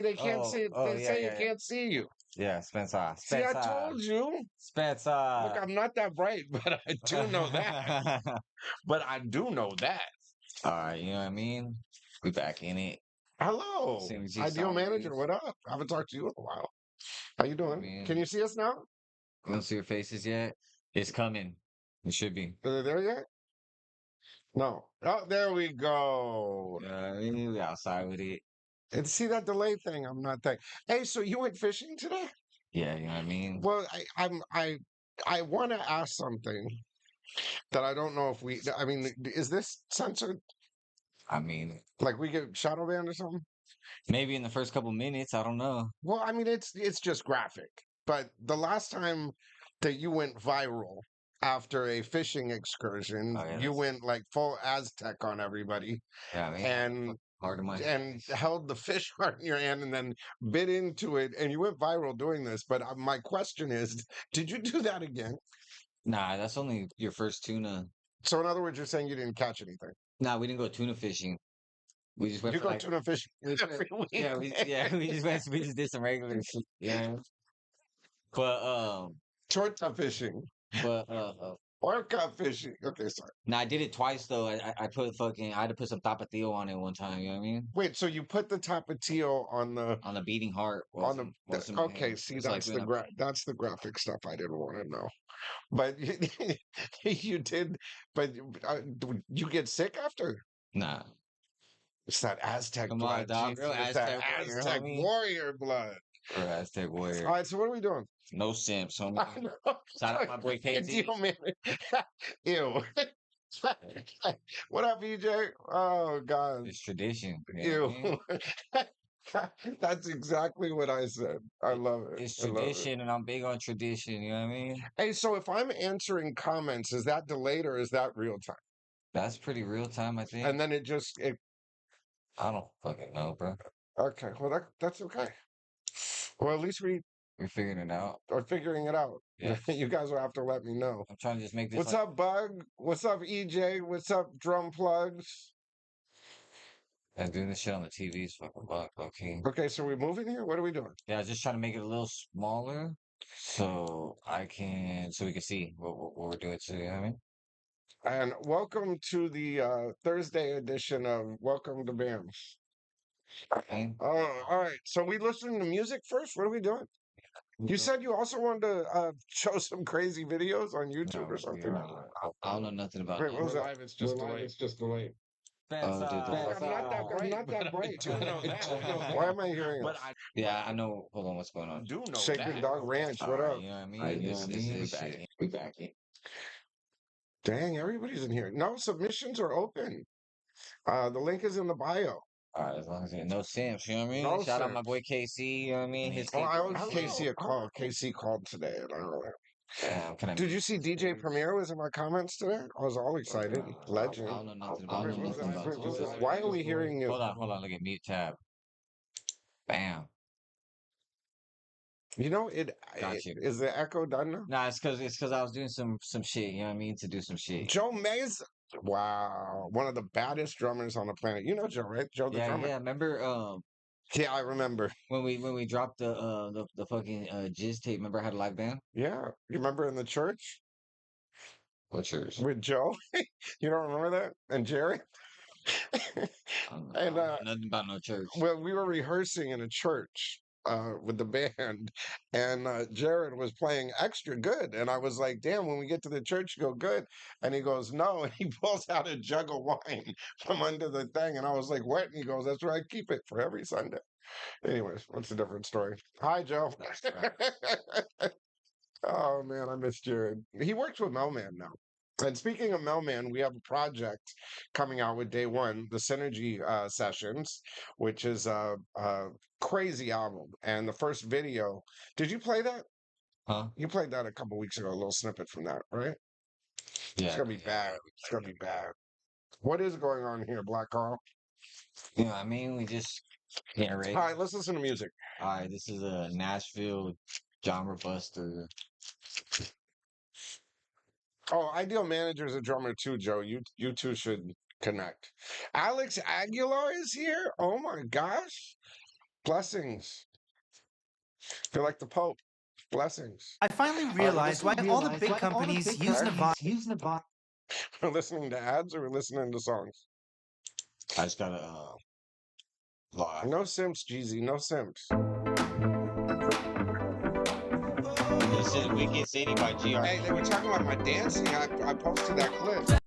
They can't see it. They Yeah, say yeah, it yeah. can't see you. Yeah, Spencer. See, I Spencer. told you. Look, Spencer. I'm not that bright, but I do know that. But I do know that. All right, you know what I mean? We back in it. Hello, SynerG ideal Sound manager. Waves. What up? I haven't talked to you in a while. How you You know what I doing? Can mean? you see us now? You don't see your faces yet? It's coming. It should be. Are they there yet? No. Oh, there we go. You know what I mean? We outside with it. And see that delay thing? I'm not that. Hey, so you went fishing today? Yeah, you know what I mean? Well, I want to ask something that I don't know if we. I mean, is this censored? I mean, Like we get shadow banned or something? maybe in the first couple minutes, I don't know. Well, I mean, it's just graphic. But the last time that you went viral after a fishing excursion, Oh yeah, you that's went like full Aztec on everybody yeah, I mean, and hard of my held the fish heart in your hand and then bit into it, and you went viral doing this. But my question is, did you do that again? Nah, that's only your first tuna. So in other words, you're saying you didn't catch anything. Nah, we didn't go tuna fishing. We just went You for go like tuna fishing we just went, every week. yeah, we just did some regular shit. Yeah. But Torta fishing, orca fishing. Okay, sorry. no, I did it twice though. I put fucking I had to put some tapatio on it one time, you know what I mean? Wait, so you put the tapatio On the beating heart on the while some okay, see it's like doing a that's the graphic stuff I didn't want to know. But you did, but you get sick after. nah. It's that Aztec Come on, blood. dog. Jesus, Real it's that Aztec warrior, Aztec homie. warrior blood. Real Aztec All warrior. right, so what are we doing? No simps, homie. I know. Shout out my boy KT. Deal, man. Ew. What up, EJ? Oh God. It's tradition. You know what I mean? Ew. That's exactly what I said. I love it. It's I love it. tradition and I'm big on tradition, you know what I mean? Hey, so if I'm answering comments, is that delayed or is that real time? That's pretty real time, I think. And then it just it I don't fucking know, bro. okay. Well, that's okay. Well, at least we We're figuring it out. are figuring it out. Yeah. You guys will have to let me know. I'm trying to just make this What's like up, Bug? What's up, EJ? What's up, Drum Plugs? and doing this shit on the TV is fucking buck, okay. Okay, so we're moving here. What are we doing? Yeah, just trying to make it a little smaller so so we can see what we're doing too, you know what I mean? And welcome to the Thursday edition of Welcome to BAMS. And Oh, all right. So we listening to music first. What are we doing? You said you also wanted to show some crazy videos on YouTube or no, something. I don't know nothing about Wait, what was that. that? Live, it's just delayed. It's just delayed. Oh, dude, I'm not that bright. I'm not that bright. I do know that. Why am I hearing but us? yeah, I know. Hold on, what's going on? Do know Sacred that. Dog Ranch. What Alright, up? you know what I mean? You know what I mean? We back in. We back in. Dang, everybody's in here. No, submissions are open. The link is in the bio. Alright, as long as you no simps, you know what I mean? No Shout out my boy simps. KC, you know what I mean? His Well, I owed capabilities. Casey a call. Casey called today. And I don't know. Can I Did you see DJ Premier was in my comments today? I was all excited. Legend. I don't know nothing about it. Why are we hearing you? Hold on, look at mute tab. Bam. You know, Got you. is the echo done now? Nah, it's cause I was doing some shit, you know what I mean? To do some shit. Joe Mays. Wow, one of the baddest drummers on the planet. You know Joe, right? Joe the drummer. Yeah, remember Yeah, I remember. when we dropped the fucking jizz tape, remember I had a live band? Yeah, you remember in the church What's yours? with Joe? You don't remember that? And Jerry? I And don't know nothing about no church. well, we were rehearsing in a church with the band, and Jared was playing extra good, and I was like, "Damn!" When we get to the church, you go good, and he goes, "No," and he pulls out a jug of wine from under the thing, and I was like, "What?" And he goes, "That's where I keep it for every Sunday." Anyways, that's a different story. Hi, Joe. Oh man, I miss Jared. He works with Melman now. And speaking of Melman, we have a project coming out with day one, the SynerG sessions, which is a crazy album. And the first video, did you play that? Huh? You played that a couple weeks ago, a little snippet from that, right? Yeah. It's gonna be bad. It's gonna be bad. What is going on here, Black Carl? You know what I mean? We just getting ready. All right, let's listen to music. All right, this is a Nashville genre buster. Oh, Ideal Manager is a drummer too, Joe. You two should connect. Alex Aguilar is here. Oh my gosh. Blessings. Feel like the Pope. Blessings. I finally We're realized why listening. all the big companies use Nevada. We're listening to ads or we're listening to songs. I just gotta log. No simps, Jeezy. No simps. This is Wicked City by GR. Hey, they were talking about my dancing. I posted that clip.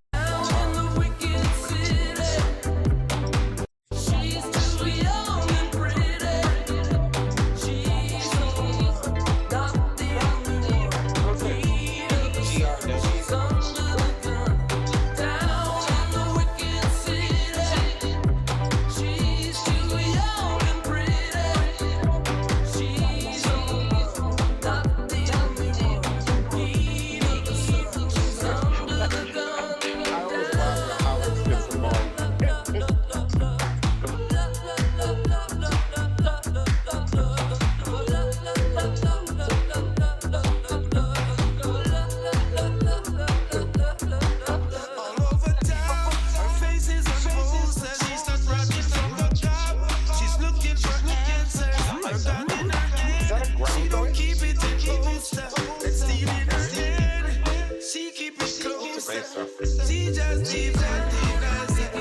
I always laugh at how this gets involved. All over town, her face is on posters. She's not running from the cop. She's looking for answers. Her gun in her Is that a hand. ground She don't noise? keep it in holster. It's still in her hand. She keep it Bass closer. stuff. She just defending herself.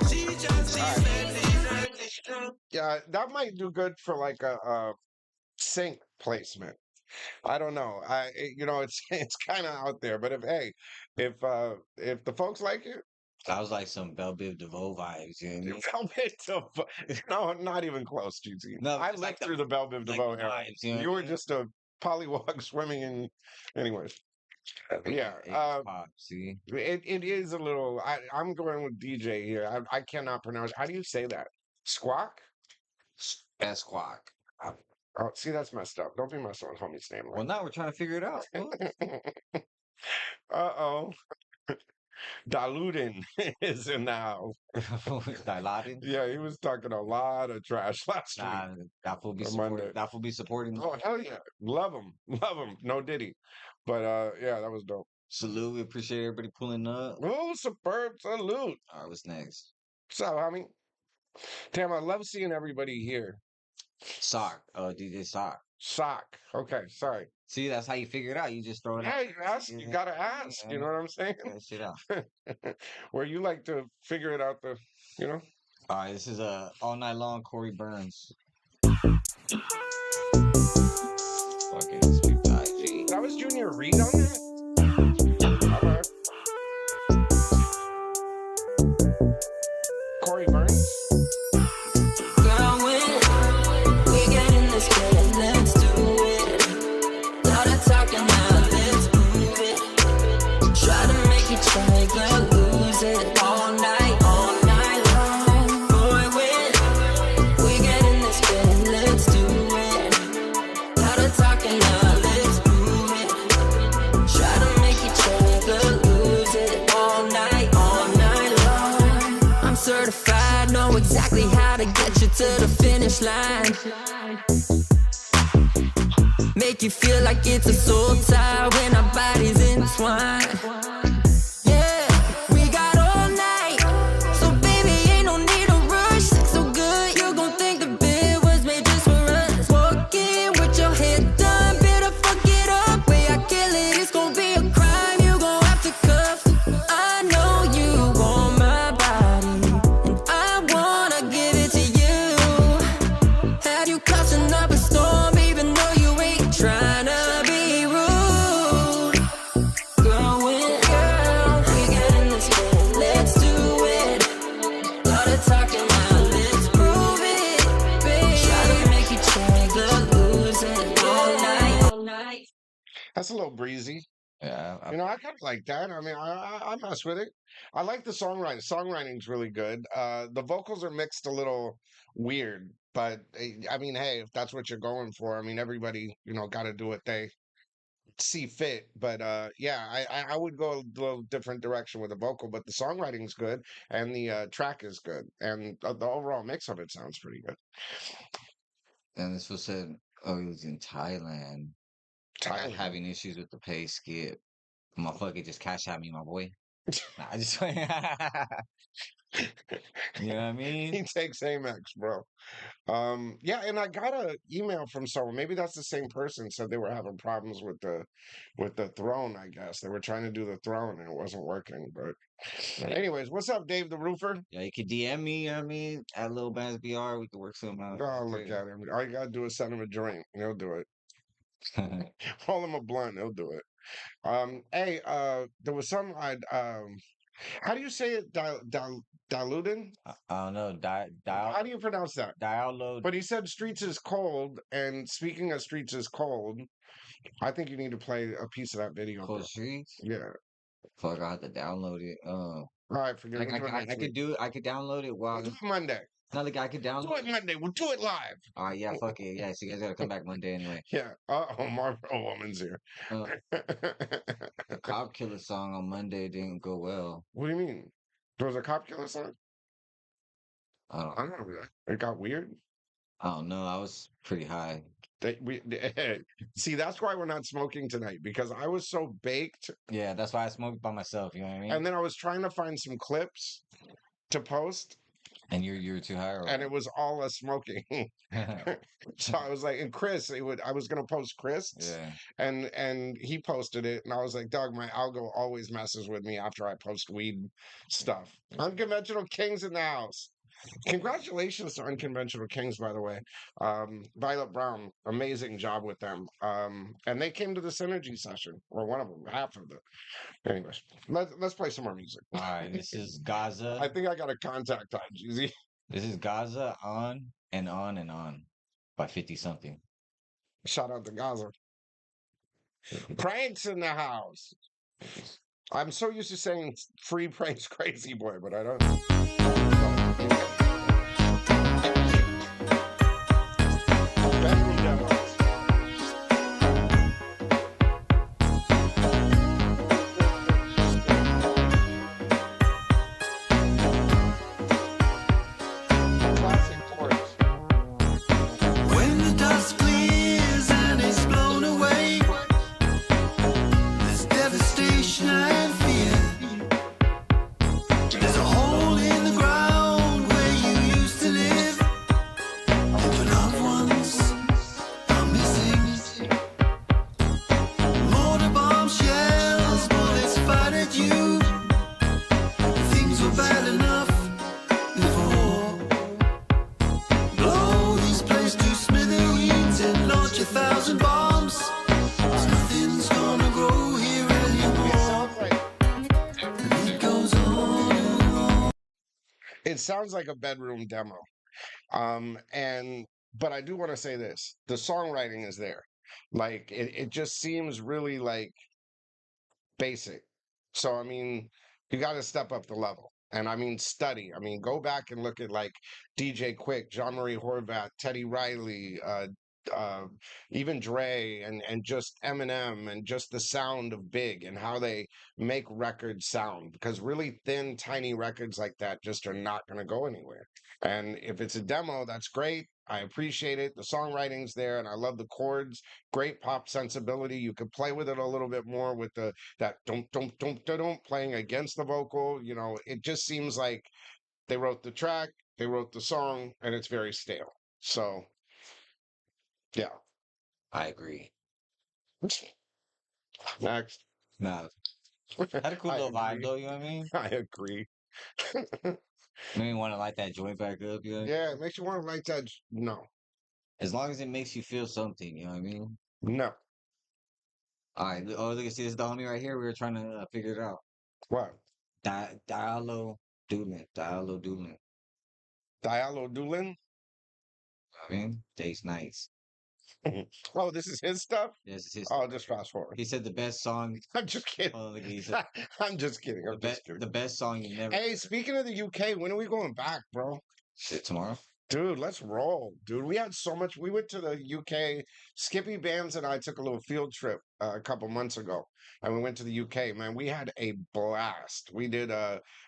She just defending herself. Yeah, that might do good for like a sync placement. I don't know. It's it's kind of out there, but if the folks like it, That was like some Belle Biv DeVoe vibes, you know what I mean? Velvet DeVoe. No, not even close, GT. No, I it's lived like through the Belle Biv like DeVoe the era. vibes, you know You what I were mean? just a pollywog swimming in, anyways. Yeah, Pop, see? it is a little. I'm going with DJ here. I cannot pronounce. How do you say that? Squawk? Squawk. Oh, see, that's messed up. Don't be messing with homie's name Well, now we're trying to figure it out. like. Uh-oh. Diluting is in the house. Dilated. Yeah, he was talking a lot of trash last week Nah, that will be on Monday. supporting. That will be supporting. Oh, hell yeah. Love him. Love him. No Diddy. But yeah, that was dope. Salute. We appreciate everybody pulling up. Oh, superb salute. All right, what's next? What's up, homie? Damn, I love seeing everybody here. Sock. DJ Sock. Sock. Okay, sorry. See, that's how you figure it out. You just throw it Yeah, out. you ask. You gotta ask. You know what I'm saying? Figure that shit out. Where you like to figure it out you know? All right, this is all night long Corey Burns. Fucking speak to IG. That was Junior Reed on that? Okay. Corey Burns? Girl, when we get in this bed, let's do it. Lot of talking now, let's prove it. Try to make it try, girl, lose it. All night long. Boy, when we get in this bed, let's do it. Lot of talking now, let's prove it. Try to make it try, girl, lose it. All night long. I'm certified, know exactly how to get you to the finish line. Make you feel like it's a soul tie when our bodies entwined. Yeah, we got all night, so baby ain't no need to rush. Sex so good, you gon' think the bed was made just for us. Walk in with your head done, better fuck it up. Way I kill it, it's gon' be a crime. You gon' have to cuff. I know you want my body, and I wanna give it to you. Have you cussing up a storm, even though you ain't tryna be rude. Girl, when we get in this bed, let's do it. Gotta talking now, let's prove it, babe. Try to make you check, girl, lose it all night. That's a little breezy. Yeah, You know, I kind of like that. I mean, I mess with it. I like the songwriting. Songwriting's really good. The vocals are mixed a little weird, but I mean, hey, if that's what you're going for, I mean, everybody, got to do what they see fit. But yeah, I would go a little different direction with the vocal, but the songwriting's good and the track is good, and the overall mix of it sounds pretty good. and this was said. Oh, he was in Thailand. Thailand. Having issues with the pay skip. Motherfucker just cash at me, my boy. Nah, I just You know what I mean? He takes Amex, bro. Yeah, and I got a email from someone. Maybe that's the same person. Said they were having problems with the throne. I guess they were trying to do the throne and it wasn't working. But anyways, what's up, Dave the Roofer? Yeah, you could DM me, you know what I mean? At Lil Bass BR, we could work something out. Oh, look at him. All you gotta do is send him a drink. He'll do it. Roll him a blunt. He'll do it. Hey, there was some how do you say it? Diluted? I don't know. How do you pronounce that? Download But he said Streets is cold, and speaking of Streets is cold, I think you need to play a piece of that video, Cold bro. Streets. Yeah. Fuck, I have to download it. All right, forget it. We'll do it next I could week. do it. I could download it We'll while. do it Monday. Not like I could Do download it it. Monday. We'll do it live. All right, yeah, fuck it. Yeah, so you guys gotta come back Monday anyway. Yeah. Oh, Marlboro Woman's here. The Cop Killer song on Monday didn't go well. What do you mean? There was a cop killer song? I don't, I don't know. It got weird. I don't know. I was pretty high. See, that's why we're not smoking tonight because I was so baked, Yeah, that's why I smoked by myself. You know what I mean? and then I was trying to find some clips to post, And you're too high, or and it was all us smoking. what? So I was like, and Chris, I was gonna post Chris, Yeah. and he posted it, and I was like, Doug, my algo always messes with me after I post weed stuff. Unconventional Kings in the house. Congratulations to Unconventional Kings, by the way. Violet Brown, amazing job with them. And they came to the SynerG session, or one of them, half of the. Anyways, let's play some more music. All right, this is I Gaza. think I got a contact on Jeezy. This is Gaza on and on and on by 50 something. Shout out to Gaza. Pranks in the house. I'm so used to saying free pranks, crazy boy, but I don't. Bedroom demos. Classic chords. When the dust clears and it's blown away, there's devastation and fear. There's a hole in the ground where you used to live, and your loved ones are missing. Mortar bomb shells, bullets fired at you. Things were bad enough before. Blow this place to smithereens and launch 1,000 bombs. 'Cause nothing's gonna grow here It anymore. sounds like And it goes on and on. it sounds like a bedroom demo. And but I do want to say this: the songwriting is there. Like it just seems really like basic. So I mean, you got to step up the level. And I mean, study. I mean, go back and look at like DJ Quick, John Marie Horvath, Teddy Riley, uh, even Dre, and just Eminem, and just the sound of Big and how they make records sound. Because really thin, tiny records like that just are not going to go anywhere. And if it's a demo, that's great. I appreciate it. The songwriting's there, and I love the chords. Great pop sensibility. You could play with it a little bit more with that don't playing against the vocal. You know, it just seems like they wrote the track, they wrote the song, and it's very stale. So, yeah. I agree. Next. Nah, had a cool I little vibe agree. though, you know what I mean? I agree. Made me want to light that joint back up, you know? Yeah, it makes you want to like that. No, As long as it makes you feel something, you know what I mean? no. All right, oh, look, see this the homie right here? We were trying to figure it out. What? Diallo Doolin. Diallo Doolin? I mean, Days Nights. Oh, this is his stuff? This is his. Oh, just fast forward. He said the best song. I'm just kidding. Oh, look, he said I'm just kidding. I'm just the kidding. best song you never. Hey, speaking of the UK, when are we going back, bro? Shit, tomorrow. Dude, let's roll. Dude, we had so much. We went to the UK. Skippy Bands and I took a little field trip a couple months ago, and we went to the UK. Man, we had a blast. We did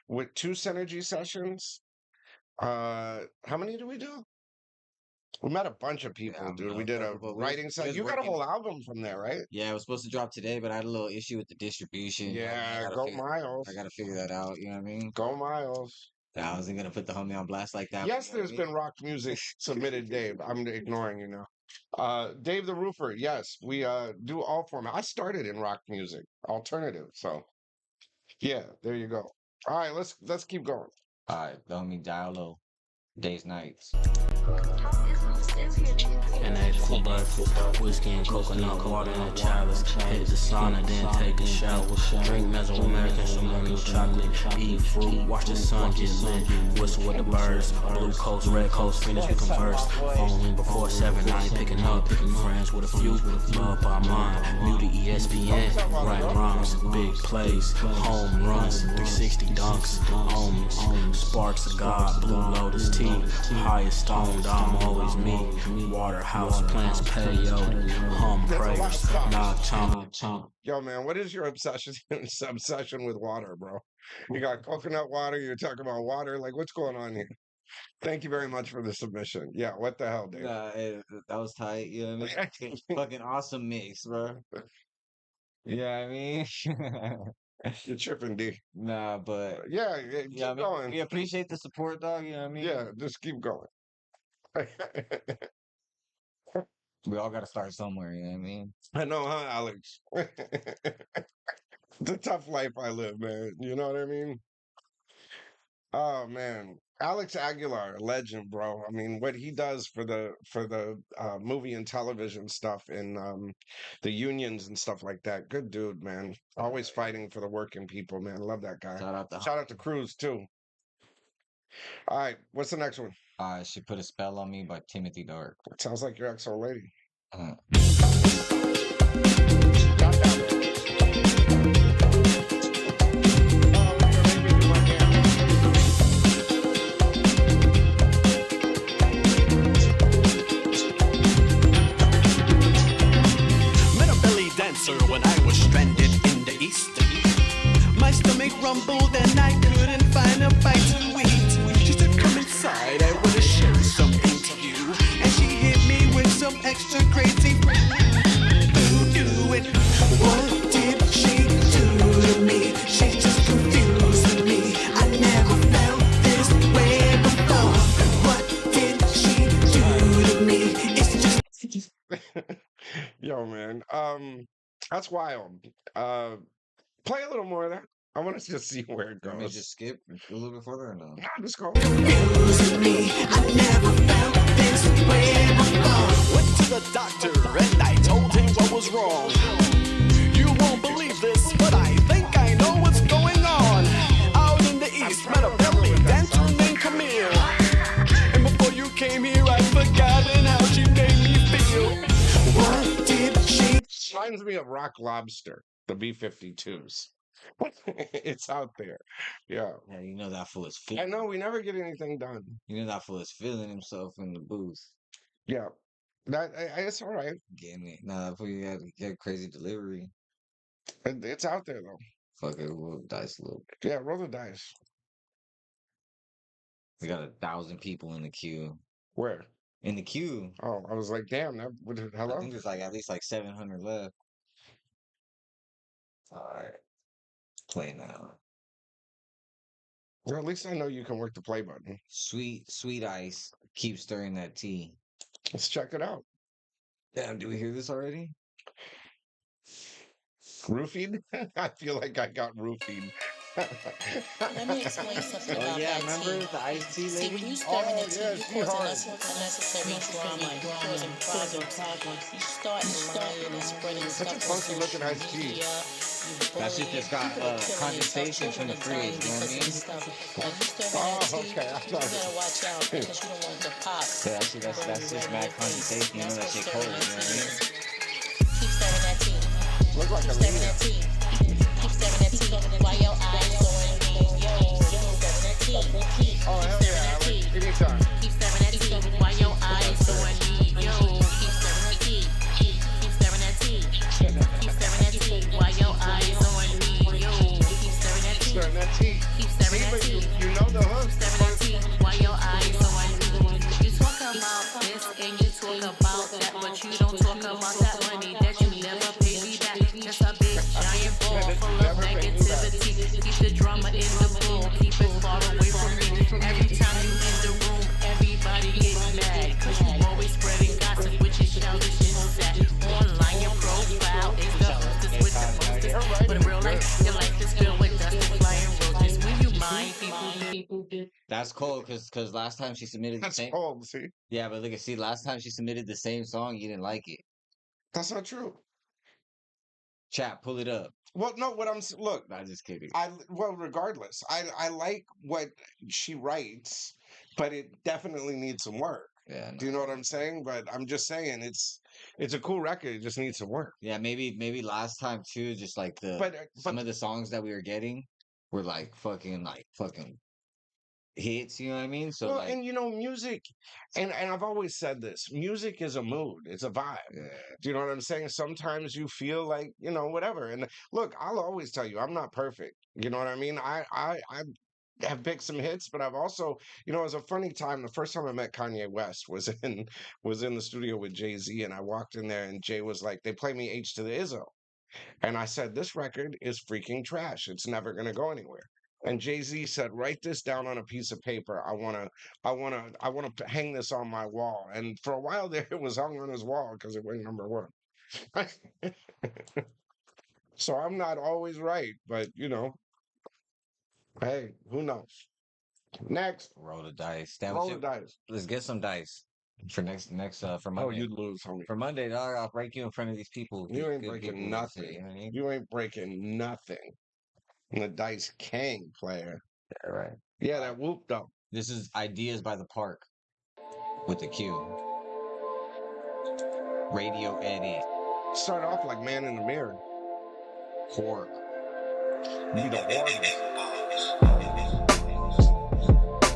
with 2 SynerG sessions. How many did we do? We met a bunch of Yeah, I people, don't dude. know, We did a but writing set. You got a whole album from there, right? Yeah, it was supposed to drop today, but I had a little issue with the distribution. You know what I mean? Yeah, go Miles. I gotta figure that out. You know what I mean? Go Miles. I wasn't gonna put the homie on blast like that. Yes, there's been rock music submitted, Dave. I'm ignoring you now. Dave the Roofer, yes, we do all formats. I started in rock music, alternative. So yeah, there you go. All right, let's keep going. All right, the homie Diallo, Days Nights. And that cool breakfast, whiskey and coconut water in a chalice. Hit the sauna, then take a shower. Drink Mesoamerican, some more milk chocolate. Eat fruit, watch the sun get lit. Whistle with the birds, blue coast, red coast, finish we converse. Phone ring before 7, I ain't picking up. Friends with a few, love by mine. New to ESPN, right rhymes, big plays, home runs, 360 dunks, homies, sparks of God, blue lotus tea, highest stoned, I'm always me. Waterhouse plants, peyote, hum prayers, knock. Yo, man, what is your obsession with water, bro? You got coconut water. You're talking about water. Like, what's going on here? Thank you very much for the submission. Yeah, what the hell, Dave? Nah, that was tight. You know what I mean? Fucking awesome mix, bro. Yeah, I mean, You're tripping, D. nah, but Yeah, keep I mean, going. we appreciate the support, dog. You know what I mean? Yeah, just keep going. We all got to start somewhere. You know what I mean? I know, huh, Alex? It's a tough life I live, man. You know what I mean? Oh man, Alex Aguilar, legend, bro. I mean, what he does for the movie and television stuff and the unions and stuff like that. Good dude, man. Always fighting for the working people, man. Love that guy. Shout out to Cruz too. All right, what's the next one? She Put a Spell on Me by Timothy Dark. It sounds like your ex-old lady. Uh, Got that one. Met a belly dancer when I was stranded in the east. My stomach rumbled and I couldn't find a bite to eat. She said, come inside, I want to share something to you. And she hit me with some extra crazy voodoo. What did she do to me? She just confused me. I never felt this way before. What did she do to me? It's just Yo, man. That's wild. Play a little more of that. I want to just see where it Let me goes. just skip a little bit further or no? Nah, just go. confusing me. I never felt this way before. Went to the doctor and I told him what was wrong. You won't believe this, but I think I know what's going on. Out in the east, met a belly dancer named Camille. And before you came here, I'd forgotten how she made me feel. What did she? Reminds me of Rock Lobster, the B-52s. It's out there. Yeah. Yeah, you know that fool is I know we never get anything done. You know that fool is feeling himself in the booth. Yeah. It's all right. Getting it. Nah, that fool you had crazy delivery. It's out there though. Fuck it, we'll dice a little. Yeah, roll the dice. We got 1,000 people in the queue. Where? In the queue. Oh, I was like, damn, I hello? think there's like at least like 700 left. Alright. Play now. Well, at least I know you can work the play button. Sweet ice. Keep stirring that tea. Let's check it out. Damn, do we hear this already? Roofied? I feel like I got roofied. Let me explain something Oh about yeah, that remember tea. the iced tea See, lady? when you stir in the tea, yeah, you she cause hard. unnecessary drama, causing problems. You start lying and spreading Such a stuff on funky social looking iced tea. media. That shit just got condensation from the fridge, you know what I mean? Oh, okay, I You thought gotta watch out because you don't want it to pop. Yeah, actually, that's just mad condensation. You know that shit cold, you know what I mean? Keep stirring that tea. Look like Keep a stirring leader. that tea. Keep stirring that tea. While your eyes on me, yo. Keep stirring that tea. Oh, hell yeah, Alex. Anytime. Keep stirring that tea. While your eyes on me, yo. Keep stirring that tea. Keep stirring that tea. Keep stirring that tea. While your eyes on me, yo. Keep stirring that tea. Stirring that tea. Keep stirring See, that but tea. you know the hook. Stirring that tea. While your eyes on me. You talk about this and you talk about that, but you don't talk about that money that you never paid me back. Just a big giant ball full of negativity. Keep the drama in the bowl. Keep it far away from me. That's cold because last time she submitted the That's same. cold. See, Yeah, but look at see, last time she submitted the same song, you didn't like it. that's not true. Chat, pull it up. Well, no, look, Nah, just kidding. regardless, I like what she writes, but it definitely needs some work. Yeah, Do you know what I'm saying? But I'm just saying it's a cool record. It just needs some work. yeah, maybe last time too, just like some of the songs that we were getting were like fucking hits, you know what I mean? So Well, like and music, and I've always said this: music is a mood, it's a vibe. yeah, Do you know what I'm saying? Sometimes you feel like whatever. And look, I'll always tell you, I'm not perfect. You know what I mean? I have picked some hits, but I've also, it was a funny time. The first time I met Kanye West was in the studio with Jay-Z, and I walked in there, and Jay was like, "They play me H to the Izzo," and I said, "This record is freaking trash. It's never gonna go anywhere." And Jay-Z said, "Write this down on a piece of paper. I wanna hang this on my wall." And for a while there, it was hung on his wall because it went number one. So I'm not always right, but hey, who knows? Next, roll the dice. Damn, roll the dice. let's get some dice for next for Oh, Monday. you'd lose, homie. For Monday, dog, I'll break you in front of these people. You These ain't good breaking people in the city, nothing. you know what I mean? You ain't breaking nothing. And the dice king player. Yeah, right. Yeah, that whoop though. This is Ideas by the Park with the Q. Radio edit. Start off like Man in the Mirror. Pork. Need a horn.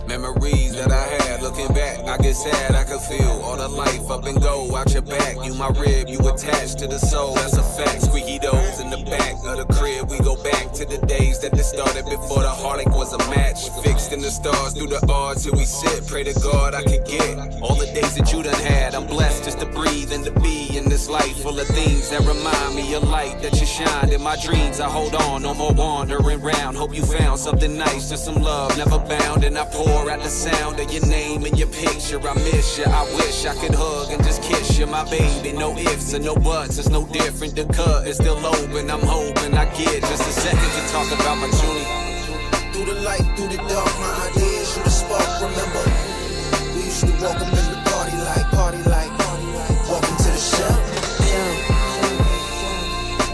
Memories that I had, looking back, I get sad, I can feel all the life up and go out your back. You my rib, you attached to the soul, that's a fact. Squeaky doors in the back of the crib, we go back to the days that they started before the heartache was a match. Fixed in the stars through the odds, here we sit, pray to God I could get all the days that you done had. I'm blessed just to breathe and to be in this life full of things that remind me of light that you shined in my dreams. I hold on, no more wandering round. Hope you found something nice, just some love, never bound. And I pour at the sound of your name and your picture. I miss you, I wish I could hug and just kiss you, my baby. No ifs and no buts, it's no different. The cut is still open, I'm hoping I get just a second to talk about my journey. Through the light, through the dark, my ideas, you the spark, remember? We used to walk up in the party like, walking to the shop.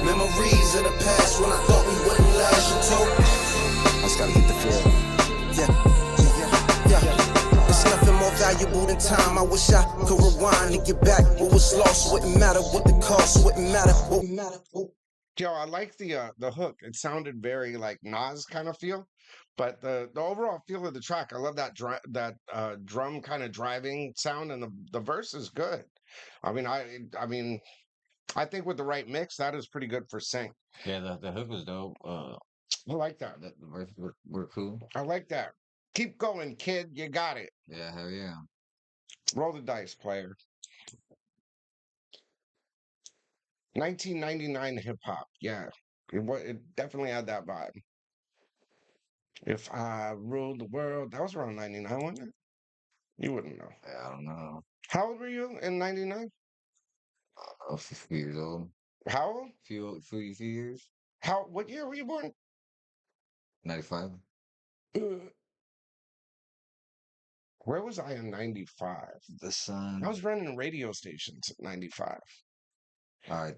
Memories of the past when I thought we wouldn't last, you told me. I just gotta get the feel. Yeah. There's nothing more valuable than time. I wish I could rewind and get back. What was lost wouldn't matter. What the cost wouldn't matter. Yo, I like the hook. It sounded very like Nas kind of feel, but the overall feel of the track, I love that drum kind of driving sound, and the verse is good. I mean, I think with the right mix, that is pretty good for sync. Yeah, the hook was dope. I like that. The verses were cool. I like that. Keep going, kid. You got it. Yeah, hell yeah. Roll the dice, player. 1999 hip hop. Yeah, it definitely had that vibe. If I ruled the world, that was around 99, wasn't it? You wouldn't know. Yeah, I don't know. How old were you in 99? A few years old. How old? Few years. What year were you born? 95. Where was I in 95? The sun. I was running radio stations at 95. All right.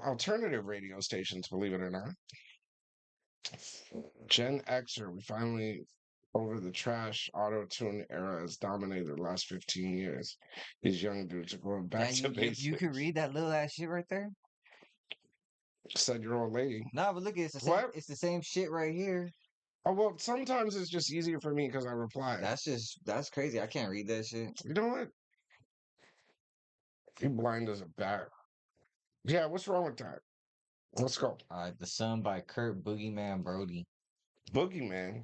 Alternative radio stations, believe it or not. Gen Xer, we finally over the trash auto-tune era has dominated the last 15 years. These young dudes are going back to basics. You could read that little ass shit right there. Said your old lady. No, but look, it's the same. What? It's the same shit right here. Oh well, sometimes it's just easier for me because I reply. That's crazy. I can't read that shit. You know what? You blind as a bat. Yeah, what's wrong with that? Let's go. All right, The Sun by Kurt Boogeyman Brody. Boogeyman.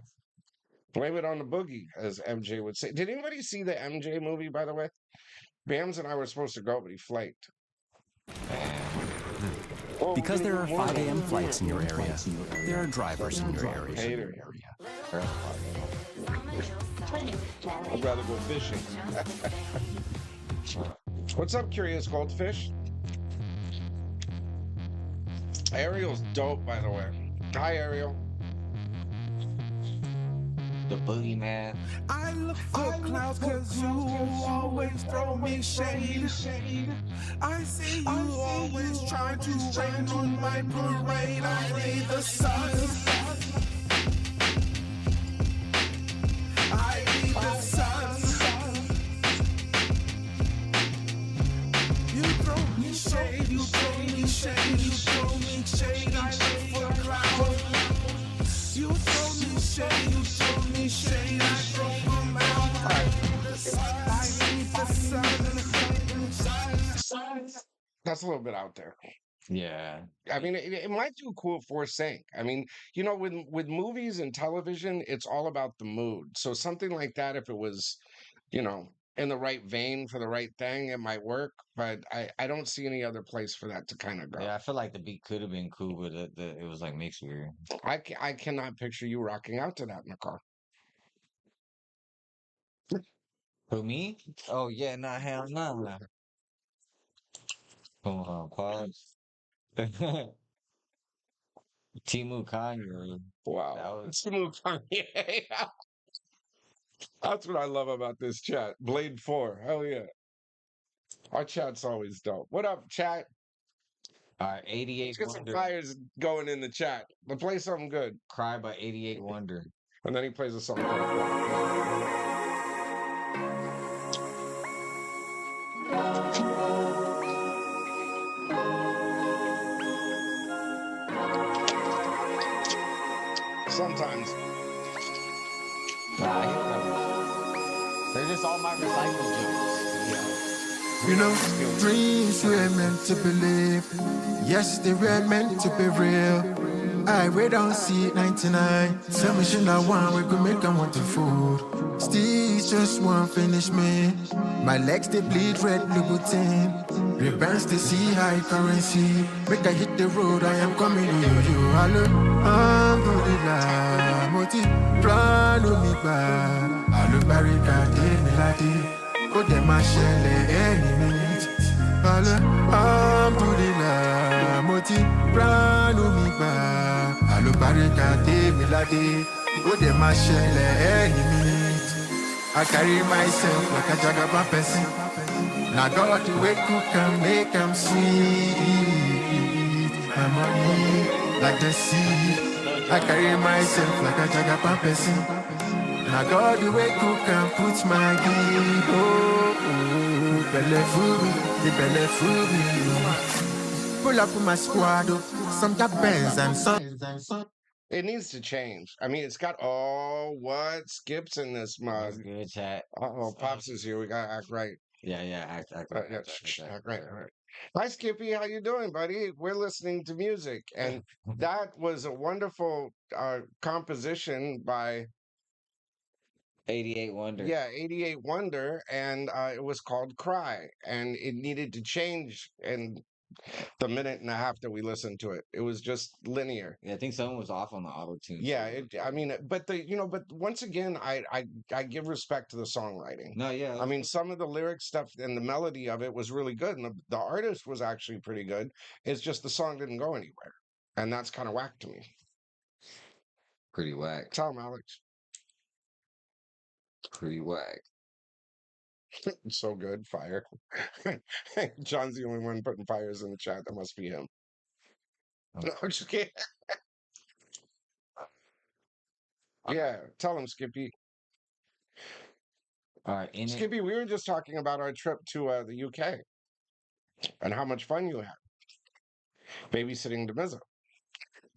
Blame it on the boogie, as MJ would say. Did anybody see the MJ movie, by the way? Bams and I were supposed to go, but he flaked. Because there are 5 a.m. flights in your area, there are drivers in your area. Hater. I'd rather go fishing. What's up, Curious Goldfish? Ariel's dope, by the way. Hi, Ariel. The boogeyman. I look for clouds cause you always throw me shade. I see you always try to rain on my parade. I need the sun. I need the sun. You throw me shade, you throw me shade, you throw me shade. I look for clouds. You throw me shade, you throw me shade. I throw them out. I need the sun. That's a little bit out there. Yeah. I mean, it might do cool for sync. I mean, you know, with movies and television, it's all about the mood. So something like that, if it was, you know, in the right vein for the right thing, it might work. But I don't see any other place for that to kind of go. Yeah, I feel like the beat could have been cool, but it was like mixed weird. I cannot picture you rocking out to that in the car. Who, me? Oh yeah, nah, hell nah. Hold on, pause. Timu Kanye. Wow. That was Smooth Kanye. That's what I love about this chat. Blade 4. Hell yeah. Our chat's always dope. What up, chat? all right. 88 Let's get some Wonder. fires going in the chat. Let's play something good. Cry by 88 Wonder. And then he plays a song called Sometimes. Nah, he remembers. They're just all my recycled jokes. You know, dreams were meant to believe. Yes, they were meant to be real. I we don't see it 99. Tell me shit I want, we could make 'em want to food. Steez just won't finish me. My legs they bleed red Louboutin. Revenge to see high currency. Make I hit the road, I am coming to you. Hello, alhamdulillah. Moti, plan me back. Hello, barricade me like oh, them a shell any minute. Alhamdulillah, moti pranu mi ba. Alo barikade milade. Oh, them a shell any minute. I carry myself like a jagaba person. Now God the way cook and make 'em sweet. My money like the sea. I carry myself like a jagaba person. Now God the way cook and put my deed. Belle food, the belle food. Pull up with my squad, some got Benz and some. It needs to change. I mean, it's got what skips in this That's mug. good, chat. Oh, Pops is here. We gotta act right. Yeah, act Yeah, right. act right. All right. Hi, Skippy. How you doing, buddy? We're listening to music, and that was a wonderful composition by 88 Wonder. Yeah, 88 Wonder, and it was called Cry, and it needed to change in the minute and a half that we listened to it. It was just linear. Yeah, I think someone was off on the auto tune. Yeah, I mean, but but once again, I give respect to the songwriting. No, yeah. I mean, some of the lyric stuff and the melody of it was really good, and the artist was actually pretty good. It's just the song didn't go anywhere, and that's kind of whack to me. Pretty whack. Tell him, Alex. Pretty whack. So good, fire. John's the only one putting fires in the chat. That must be him. Okay. No, I'm just kidding. Yeah, tell him, Skippy. All right, Skippy, we were just talking about our trip to the UK and how much fun you had babysitting Damizza.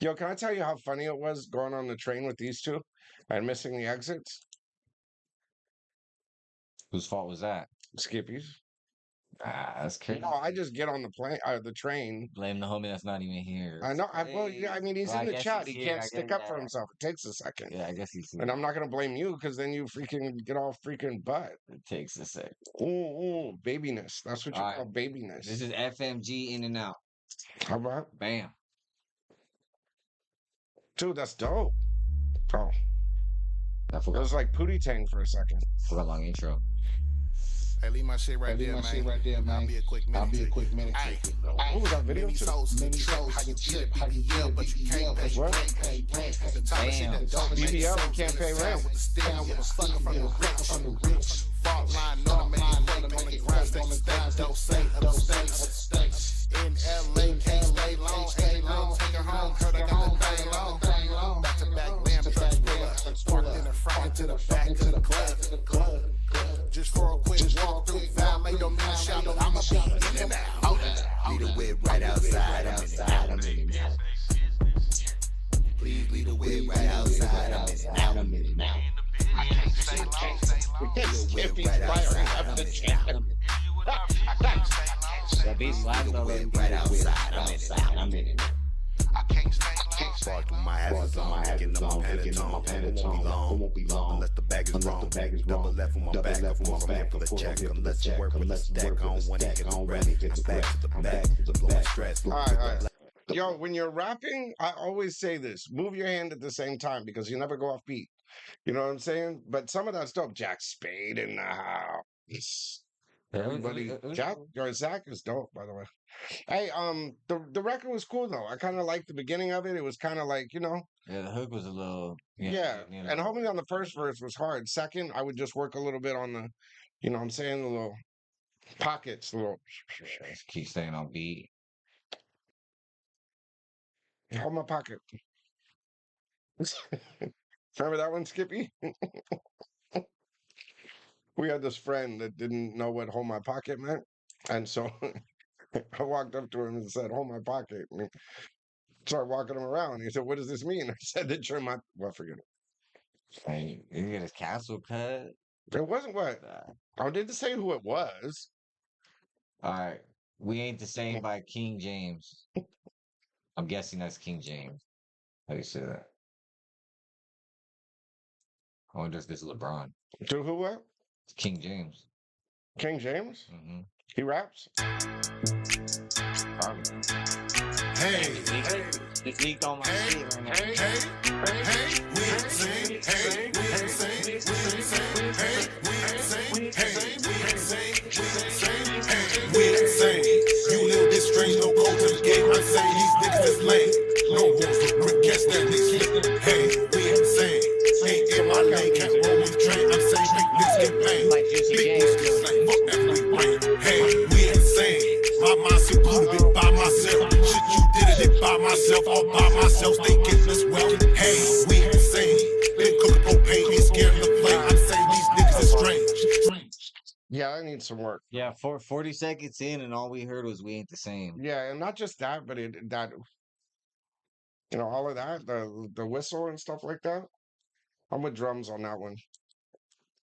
Yo, can I tell you how funny it was going on the train with these two and missing the exits? Whose fault was that? Skippy's. That's crazy. No, I just get on the train. Blame the homie that's not even here. I know. Well, yeah, I mean, he's in the chat. He can't stick up for yeah. himself. It takes a second. Yeah, I guess he's here. And I'm not gonna blame you because then you freaking get all freaking butt. It takes a sec. Ooh, babiness. That's what you call babiness. This is FMG in and out. How about? Bam. Dude, that's dope. Oh. I It forgot. was like Pootie Tang for a second. Forgot long intro. Hey, leave my shit right there, man. I'll be a quick minute. Hey, what was that video? Many souls to the trip, how you flip, BBL, but you can't pay rent. The type of shit that don't make BBL, sense. can't pay rent. With the stem, with the sucker from the rich. Fault line, on the main on the ground, don't say up states. In LA, can't stay long, take her home, heard I got the thing long. Back to back, lamb truck, parked in the front into the back of the club. Just for a quick walk through, valet don't mean a shot, but I'ma be in and out. Leave the whip right outside, I'm in it. Please leave the whip right outside, I'm in it now. I can't stay long, Leave the whip right outside, I'm in it now. That beat slaps though. Right outside, I'm in it. I can't stay long. Spark through my hazards on, picking up my Pantone. It won't be long unless the bag is wrong. Double left on my back, for my for the check. Unless you work with the stack, I don't want to get the rest. I'm back to the back, blowing stress. All right. Yo, when you're rapping, I always say this: move your hand at the same time because you never go off beat. You know what I'm saying? But some of that stuff, Jack Spade in the house. Everybody, Zach is dope, by the way. Hey, the record was cool though. I kind of liked the beginning of it. It was kind of like, you know. Yeah, the hook was a little. Yeah, and homie on the first verse was hard. Second, I would just work a little bit on the, you know what I'm saying, the little pockets, the little. Keep staying on beat. Hold my pocket. Remember that one, Skippy? We had this friend that didn't know what hold my pocket meant. And so I walked up to him and said, hold my pocket. And he started walking him around. He said, what does this mean? I said that you're my, well, forget it. Hey, you get his castle cut. It wasn't what? I didn't say who it was. All right. We Ain't the Same by King James. I'm guessing that's King James. How do you say that? I wonder if this is LeBron. To who what? It's King James. King James? Mm-hmm. He raps? Hey, It's leaked on my shit right now. hey, we ain't sing, hey, we ain't sing, we ain't sing, hey, we ain't sing, hey, we ain't sing, hey, we ain't sing. You little bit strange, no code to the game. I'm saying these niggas is lame. No one's for brick, guess that nigga. Hey, we ain't sing. Ain't in my lane, can't roll with the train. I'm saying make niggas get paid. Big niggas like fuck that we bring. Hey, we ain't sing. My mind so good, it by myself. Shit, you did it by myself, all by myself. They get this well. Hey, we ain't sing. Been cooking propane, ain't scared of the play. I'm saying these niggas is strange. Yeah, I need some work. Yeah, 40 seconds in, and all we heard was "We Ain't the Same." Yeah, and not just that, but that, you know, all of that, the whistle and stuff like that. I'm with drums on that one.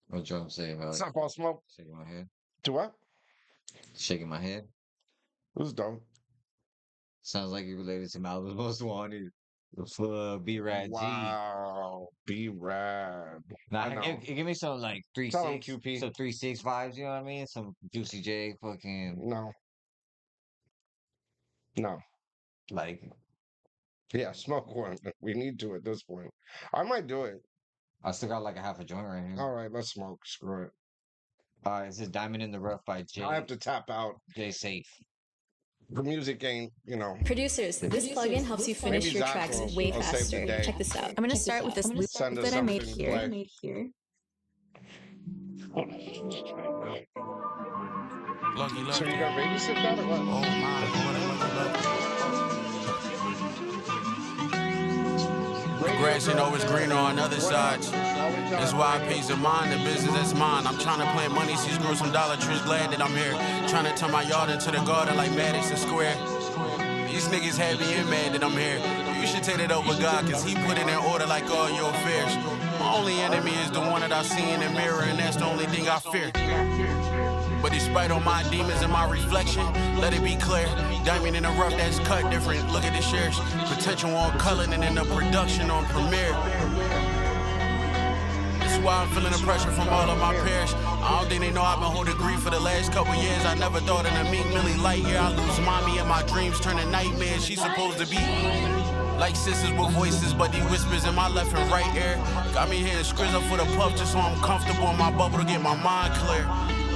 What drum say about What's it? up, All Smoke? Shaking my head. To what? Shaking my head. Who's dope? Sounds like you related to Malibu's Most Wanted. B-Rad G. Wow, B-Rad. Nah, give me some like 3-6, QP. some 3-6 vibes. You know what I mean? Some Juicy J, fucking No. like. Yeah, smoke one. We need to at this point. I might do it. I still got like a half a joint right here. All right, let's smoke. Screw it. This is Diamond in the Rough by Jay. I have to tap out. Jay Safe. The music ain't, you know. Producers, this plugin helps you finish your tracks way faster. Check this out. I'm going to start with this loop that I made here. Lucky. So you got babysit that or what? Oh my, The grass ain't always greener on other sides. That's why I peace of mind, the business is mine. I'm trying to plant money, seeds grow some Dollar Trees. Glad that I'm here. Trying to turn my yard into the garden like Madison Square. These niggas happy and mad that I'm here. You should take it over God, cause he put it in order like all your affairs. My only enemy is the one that I see in the mirror, and that's the only thing I fear. But despite all my demons and my reflection, let it be clear. Diamond in the rough, that's cut different. Look at the shares. Potential on color and in the production on Premiere. This is why I'm feeling the pressure from all of my peers. I don't think they know I've been holding grief for the last couple years. I never thought in a meek Millie light year I lose mommy and my dreams turn to nightmares. She's supposed to be like sisters with voices, but these whispers in my left and right ear got me hitting scrizzle for the puff just so I'm comfortable in my bubble to get my mind clear.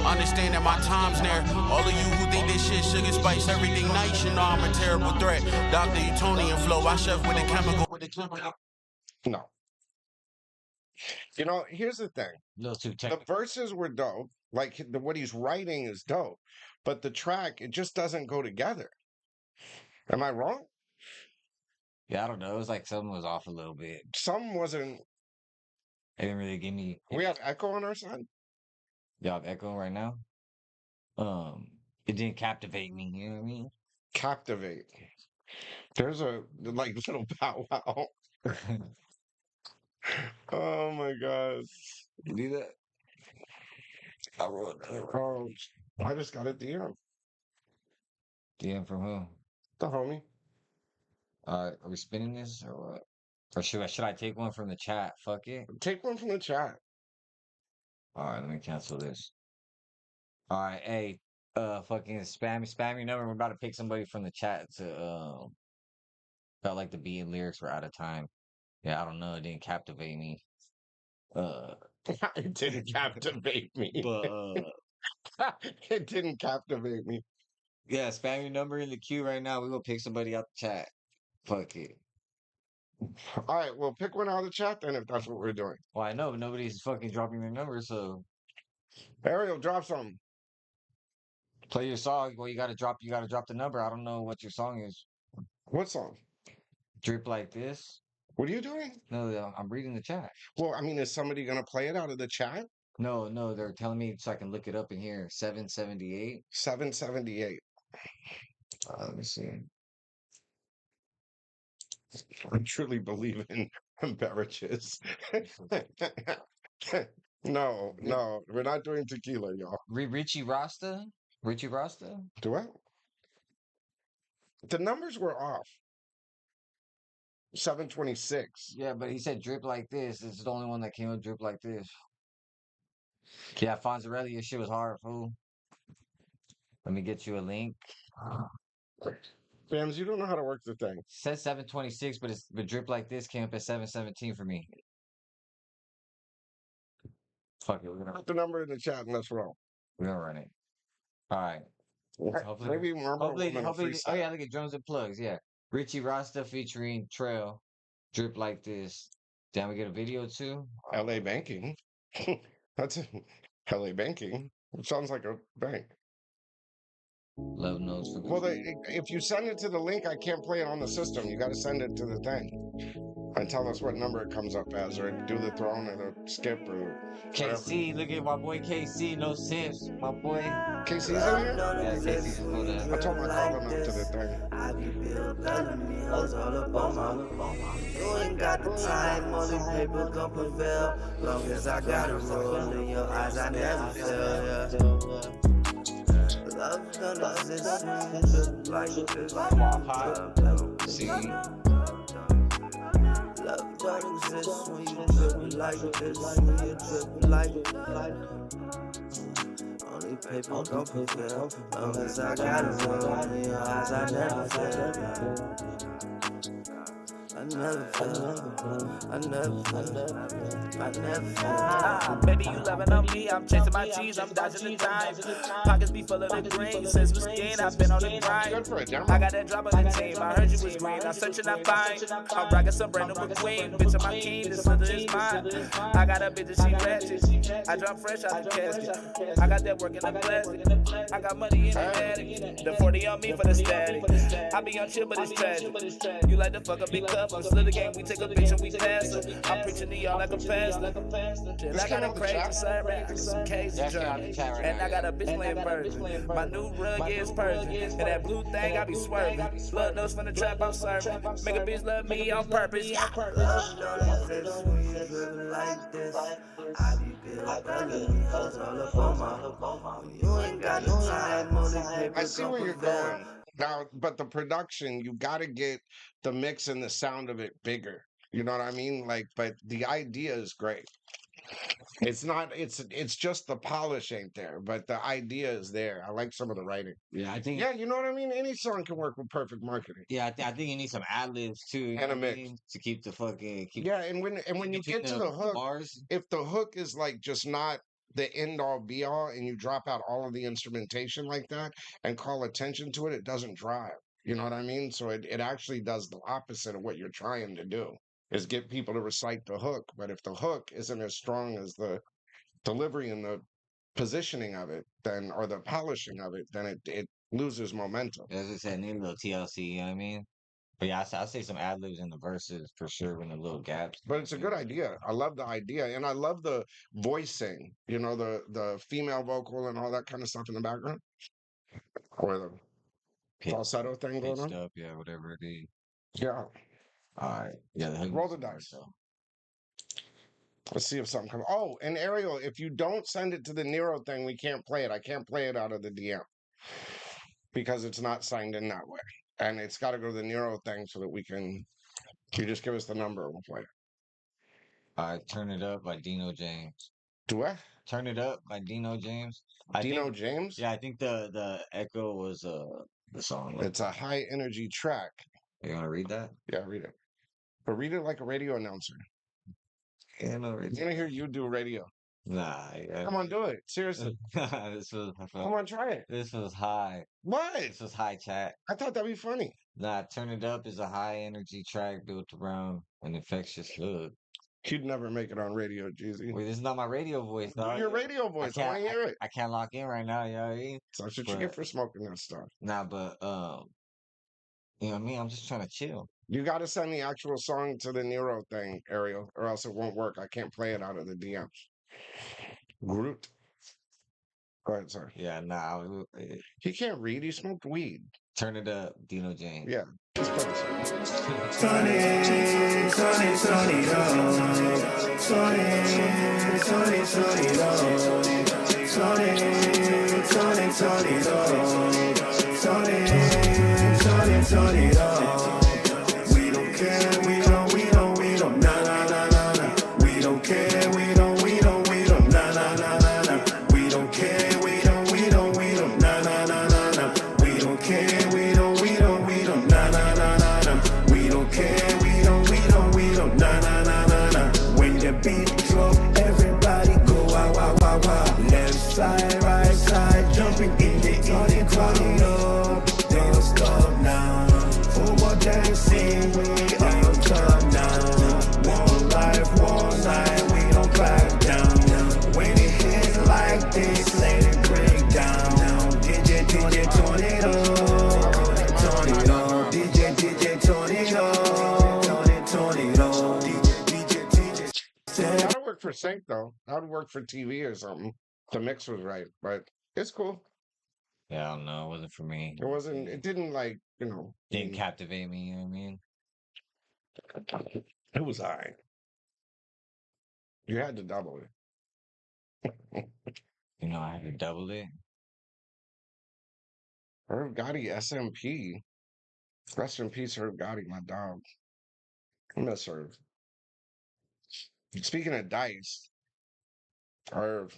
Understand that my time's near. All of you who think this shit sugar spice everything nice, you know I'm a terrible threat. Dr. Utonian flow, I chef with a chemical. No. You know, here's the thing. The verses were dope. Like what he's writing is dope, but the track, it just doesn't go together. Am I wrong? Yeah, I don't know. It was like something was off a little bit. Some wasn't. It didn't really give me. We have echo on our side. Y'all have echo right now. It didn't captivate me. You know what I mean? Captivate. There's a like little bow wow. Oh my god! You do that? I wrote that. I just got a DM. DM from who? The homie. Are we spinning this or what? Or should I take one from the chat? Fuck it. Take one from the chat. All right, let me cancel this. All right, hey, fucking spam your number. We're about to pick somebody from the chat to felt like the beat and lyrics were out of time. Yeah, I don't know. It didn't captivate me. It didn't captivate me. But it didn't captivate me. Yeah, spam your number in the queue right now. We gonna pick somebody out the chat. Fuck it. All right, well, pick one out of the chat then if that's what we're doing. Well, I know, but nobody's fucking dropping their number, so Ariel, drop something. Play your song. Well, you gotta drop the number. I don't know what your song is. What song? Drip Like This. What are you doing? No, I'm reading the chat. Well, I mean, is somebody gonna play it out of the chat? No, they're telling me so I can look it up in here. 778. 778. Let me see. I truly believe in beverages. No, we're not doing tequila, y'all. Richie Rasta? Richie Rasta? Do what? The numbers were off. 726. Yeah, but he said drip like this. This is the only one that came up drip like this. Yeah, Fonzarelli, your shit was hard, fool. Let me get you a link. Bams, you don't know how to work the thing. Says 726, but drip like this came up at 717 for me. Fuck it, we're gonna put the number in the chat and let's roll. We're gonna run it. All right. Hopefully, oh yeah, look at drums and plugs. Yeah, Richie Rasta featuring Trail, drip like this. Damn, we get a video too. LA Banking. That's LA Banking. It sounds like a bank. Love notes for. Well, if you send it to the link, I can't play it on the system. You got to send it to the thing and tell us what number it comes up as, or do the throne or the skip or. KC, look at my boy KC. No sense, my boy. KC's in here. Yeah, KC's cool. I told him I called him up to the thing. I be Bill Bellamy, hoes all up on my. You ain't got the time, only paper gon' prevail. Long as I got a roll in your eyes, I never fail. Yeah. Love gonna exist when you drip like this. See. Love don't exist when you drip like this. When you drip like only paper gon' prevail. Long as I got a roll in your eyes, I never fail. I never fell. Baby, you loving on me. I'm chasing my cheese. I'm dodging the time. Pockets be full of the green. Since we skin, I've been on the grind. I got that drop on the team. I heard you was green. I'm searching, I find. I'm rocking some brand new McQueen. Bitch, I'm my king. This other is mine. I got a bitch that she ratchet. I drop fresh out the casket. I got that work in the plastic. I got money in the attic. The 40 on me for the static. I be on chill, but it's tragic. You like to fuck a big cup. I'm still the game. We take a bitch and we pass her. I'm preaching to y'all like a pastor. Till I got a crazy sermon. I got some crazy journey. And I got a bitch playing version. My new rug is Persian. And that blue thing, I be swerving. Blood nose from the trap, I'm serving. Make a bitch love me on purpose. Love don't exist when you drip like this. I be Bill Bellamy, hoes all up on my. You ain't got no time, only paper. I see where you're going. Now, but the production, you got to get the mix and the sound of it bigger. You know what I mean? Like, but the idea is great. It's not. It's just the polish ain't there, but the idea is there. I like some of the writing. Yeah, I think. Yeah, you know what I mean. Any song can work with perfect marketing. Yeah, I think you need some ad libs too, and a mix to keep the fucking. Yeah, and when you get to the hook, if the hook is like just not the end all be all and you drop out all of the instrumentation like that and call attention to it, it doesn't drive. You know what I mean? So it actually does the opposite of what you're trying to do, is get people to recite the hook. But if the hook isn't as strong as the delivery and the positioning of it, then, or the polishing of it, then it loses momentum. As I said, need a little TLC, you know what I mean? But yeah, I say some ad libs in the verses for sure in the little gaps. But it's a good idea. I love the idea, and I love the voicing. You know, the female vocal and all that kind of stuff in the background, or the falsetto thing going on. Up, yeah, whatever it is. Yeah. All right. Yeah. Roll the dice. Let's see if something comes. Oh, and Ariel, if you don't send it to the Nero thing, we can't play it. I can't play it out of the DM because it's not signed in that way, and it's got to go to the Nero thing so that we can. You just give us the number and we'll play it. All right, Turn It Up by Dino James. Do I? Turn It Up by Dino James. James? Yeah, I think the echo was the song. It's a high energy track. You want to read that? Yeah, read it. But read it like a radio announcer. Yeah, no, read I'm gonna hear you do radio. Nah, yeah. Come on, do it. Seriously. This was Come on, try it. This was high. What? This was high chat. I thought that'd be funny. Nah, Turn It Up is a high energy track built around an infectious hood. You'd never make it on radio, Jeezy. Wait, this is not my radio voice, dog. Your radio voice. I want to hear it. I can't lock in right now, you know what I mean? So that's what you get for smoking that stuff. Nah, but you know what I mean? I'm just trying to chill. You got to send the actual song to the Nero thing, Ariel, or else it won't work. I can't play it out of the DMs. Groot. Go ahead, sorry. Yeah, nah. He can't read. He smoked weed. Turn It Up, Dino James. Yeah. Just play this. We don't care, we don't, nah, nah, nah, nah, nah. We don't care, we don't, nah, nah, nah, nah, nah. We don't care, we don't, nah, nah, nah, nah, nah. We don't care, we don't, nah, nah, nah, nah, nah. We don't care, we don't, nah, nah, nah, nah, nah. When the beat drop, everybody go wow, wow, wow, wow. Left side, right side, jumping in the corridor. Don't stop now. Over dancing, we on top now. One life, one night, we don't back down. When it hits like this, let it break down. DJ, turn it up, turn it up. DJ, turn it up, turn it up. DJ. That would work for sync though. That would work for TV or something. The mix was right, but it's cool. Yeah, I don't know. It wasn't for me. It wasn't. It didn't like, you know. Didn't captivate me. You know what I mean? It was alright. You had to double it. You know, I had to double it. Herb Gotti, SMP. Rest in peace, Herb Gotti, my dog. I miss Herb. Speaking of dice, Herb.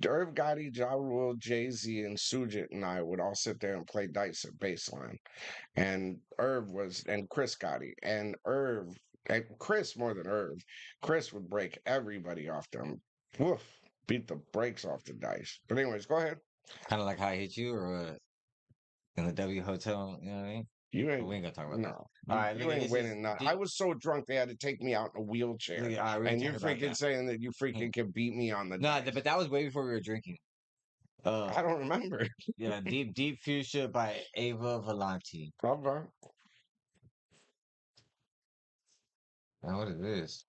Irv Gotti, Ja Rule, Jay-Z, and Sujit and I would all sit there and play dice at Baseline. And Chris Gotti. And Chris more than Irv. Chris would break everybody off them. Woof. Beat the brakes off the dice. But anyways, go ahead. Kind of like how I hit you or in the W Hotel, you know what I mean? You ain't, we ain't gonna talk about no. that. All right, you ain't winning nothing. I was so drunk they had to take me out in a wheelchair. And you're freaking saying that you freaking can beat me on the dice. But that was way before we were drinking. I don't remember. Yeah, Deep Fuchsia by Ava Valenti. Okay. Now what is this?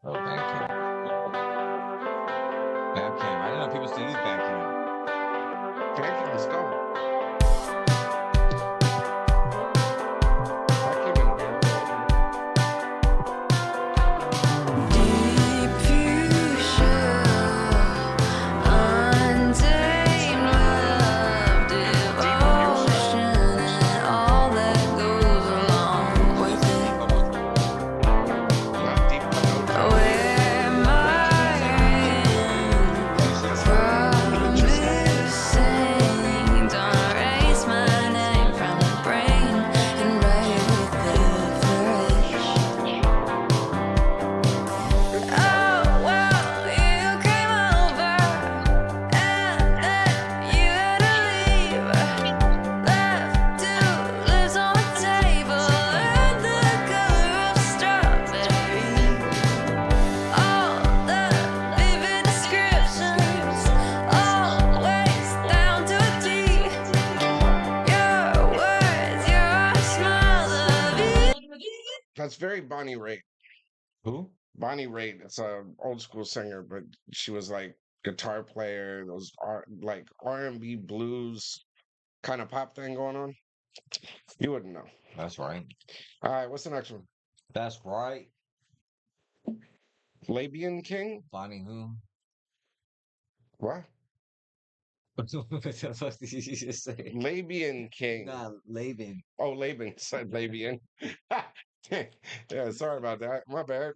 Oh, Bandcamp. Bandcamp. I didn't know people still use Bandcamp. Bandcamp is dope. very Bonnie Raitt. Who? Bonnie Raitt. It's a old school singer, but she was like guitar player. Those are like R&B blues kind of pop thing going on. You wouldn't know. That's right. All right, what's the next one? That's right. Labian King? Bonnie who? What? What the fuck did you just say? Labian King. Nah, Laban. Oh, Laban said Labian. Yeah, sorry about that. My bad.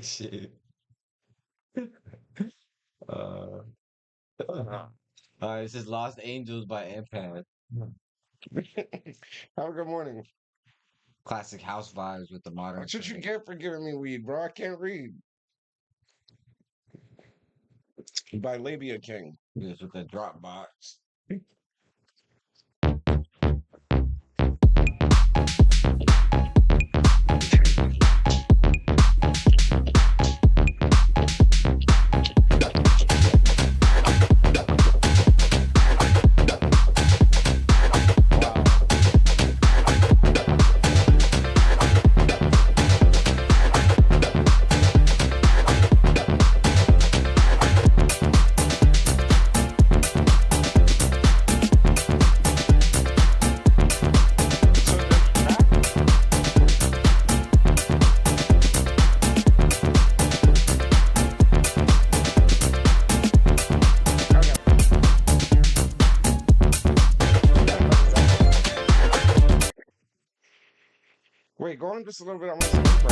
Shit. This is Lost Angels by Empath. Have a good morning. Classic house vibes with the modern. That's what you get for giving me weed, bro. I can't read. By Labia King. Yes, with the Dropbox. Wait, go on just a little bit. I want to see the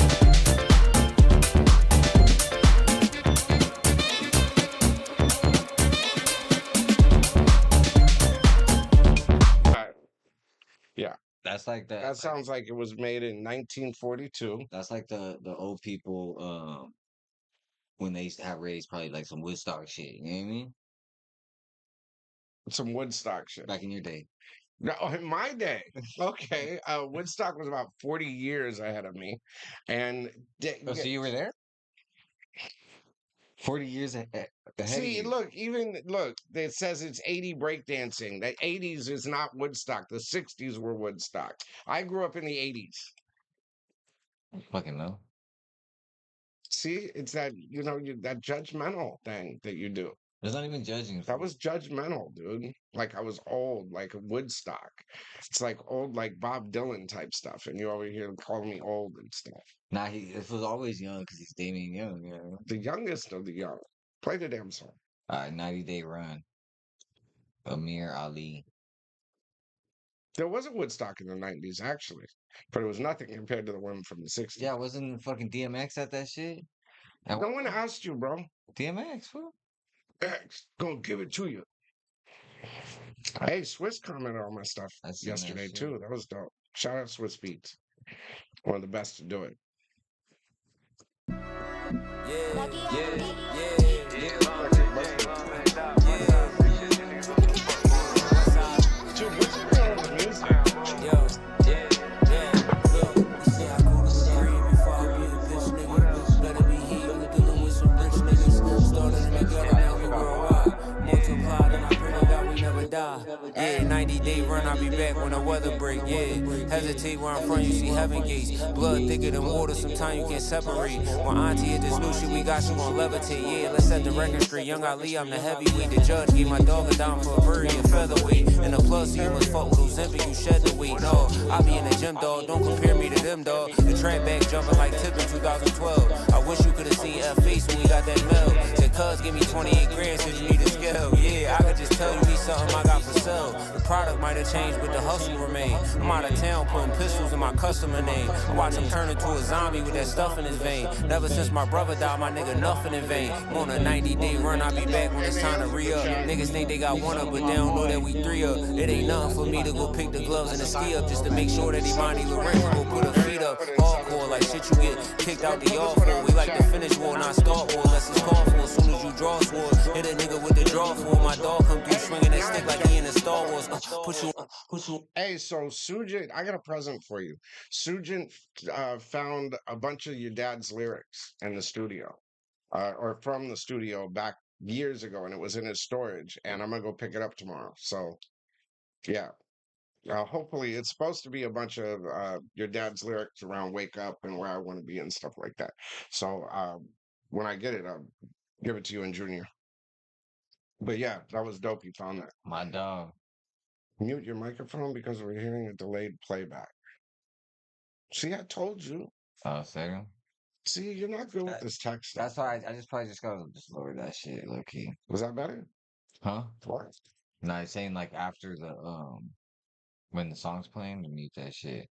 Yeah. That's like the. That sounds like it was made in 1942. That's like the old people when they used to have raised probably like some Woodstock shit. You know what I mean? Some Woodstock shit. Back in your day. No, in my day. Okay. Woodstock was about 40 years ahead of me. And so you were there? 40 years ahead see, of you. look, it says it's 80 breakdancing. The 80s is not Woodstock. The 60s were Woodstock. I grew up in the 80s. Fucking no. See, it's that, that judgmental thing that you do. There's not even judging. That was judgmental, dude. Like I was old, like Woodstock. It's like old, like Bob Dylan type stuff. And you over here calling me old and stuff. Nah, he was always young because he's Damien Young. You know? The youngest of the young. Play the damn song. 90 Day Run. Amir Ali. There was a Woodstock in the 90s, actually. But it was nothing compared to the one from the 60s. Yeah, wasn't fucking DMX at that shit? No one asked you, bro. DMX, bro. X, gonna give it to you. Hey, Swiss commented on my stuff yesterday, too. That was dope. Shout out Swiss Beats. One of the best to do it. Dude, what's going on with the music? Yeah, 90 day run, I'll be back when the weather break. Yeah, hesitate where I'm from, you see heaven gates. Blood thicker than water, sometimes you can't separate. When auntie hit this new shit, we got you on levitate. Yeah, let's set the record straight. Young Ali, I'm the heavyweight. The judge gave my dog a dime for a bird and featherweight. And the plus, you must fuck with Ozempic, you shed the weight. No, I be in the gym, dog. Don't compare me to them, dog. The track back jumping like Tip in 2012. I wish you could have seen F face when we got that mail. Said, cuz, give me 28 grand, said you need a scale. Yeah, I could just tell you need something I got for sale. The product might have changed, but the hustle remain. I'm out of town putting pistols in my customer name. I watch him turn into a zombie with that stuff in his vein. Never since my brother died, my nigga nothing in vain. I'm on a 90-day run, I'll be back when it's time to re-up. Niggas think they got one up, but they don't know that we three up. It ain't nothing for me to go pick the gloves and the ski up just to make sure that Imani Lorenzo go put her feet up. Hardcore, like shit you get kicked out the yard for. We like to finish war, not start war, unless it's called for. As soon as you draw sword, hit a nigga with the draw for. My dog come through swinging that stick like he in the Star Wars. Put you. Hey, so Sujin, I got a present for you. Sujin found a bunch of your dad's lyrics in the studio, or from the studio back years ago, and it was in his storage. And I'm gonna go pick it up tomorrow. So, yeah, Hopefully, it's supposed to be a bunch of your dad's lyrics around "Wake Up" and "Where I Want to Be" and stuff like that. So when I get it, I'll give it to you in Junior. But yeah, that was dope. You found that. My dog. Mute your microphone because we're hearing a delayed playback. See, I told you. Oh, second. See, you're not good with this text stuff. That's why I just probably just gotta just lower that shit, low key. Was that better? Huh? What? No, I'm saying like after the when the song's playing, to mute that shit.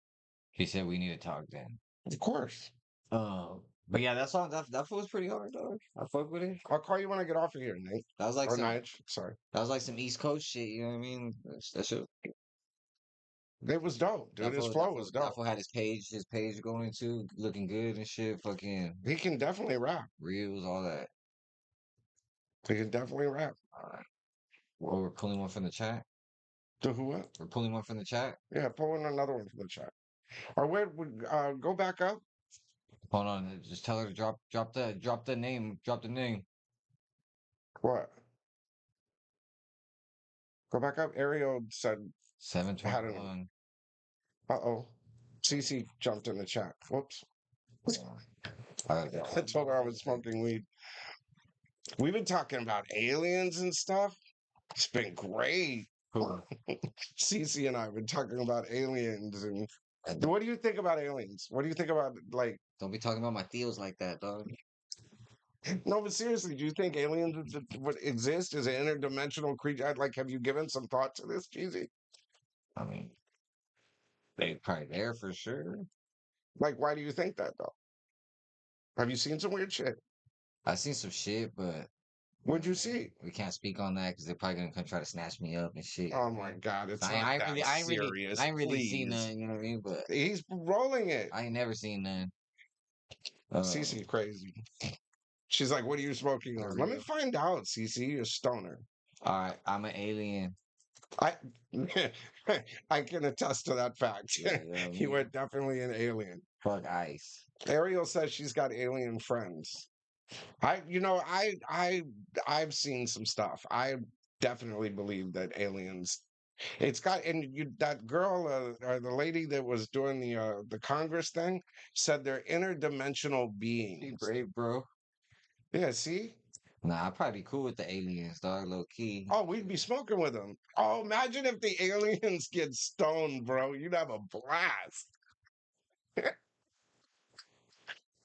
He said we need to talk then. Of course. But yeah, that song that was pretty hard, dog. I fuck with it. I'll call you when I get off of here, Nate. That was like or some Nige. Sorry. That was like some East Coast shit. You know what I mean? That shit. It was dope, dude. His flow was dope. That fool had his page going too, looking good and shit. Fucking. He can definitely rap. Reels, all that. He can definitely rap. All right. Well, we're pulling one from the chat. To who what? We're pulling one from the chat. Yeah, pull in another one from the chat. Or where would go back up? Hold on, just tell her to drop the name. What? Go back up. Ariel said 721. Uh-oh. Cece jumped in the chat. Whoops. I told her I was smoking weed. We've been talking about aliens and stuff. It's been great. Cool. Cece and I have been talking about aliens and what do you think about aliens? What do you think about like? Don't be talking about my theos like that, dog. No, but seriously, do you think aliens would exist as an interdimensional creature? Like, have you given some thought to this, Cheesy? I mean, they probably there for sure. Like, why do you think that though? Have you seen some weird shit? I seen some shit, but what'd you see? We can't speak on that because they're probably gonna come try to snatch me up and shit. Oh my god, it's not I that serious. I ain't really please. seen none. You know what I mean? But he's rolling it. I ain't never seen none. Cece crazy. She's like, "What are you smoking on?" Let me find out, Cece. You're a stoner. All right, I'm an alien. I can attest to that fact. You are definitely an alien. Fuck ice. Ariel says she's got alien friends. I've seen some stuff. I definitely believe that aliens. It's got that girl or the lady that was doing the Congress thing said they're interdimensional beings. Brave, bro. Yeah, see? Nah, I'd probably be cool with the aliens, dog, low key. Oh, we'd be smoking with them. Oh, imagine if the aliens get stoned, bro. You'd have a blast.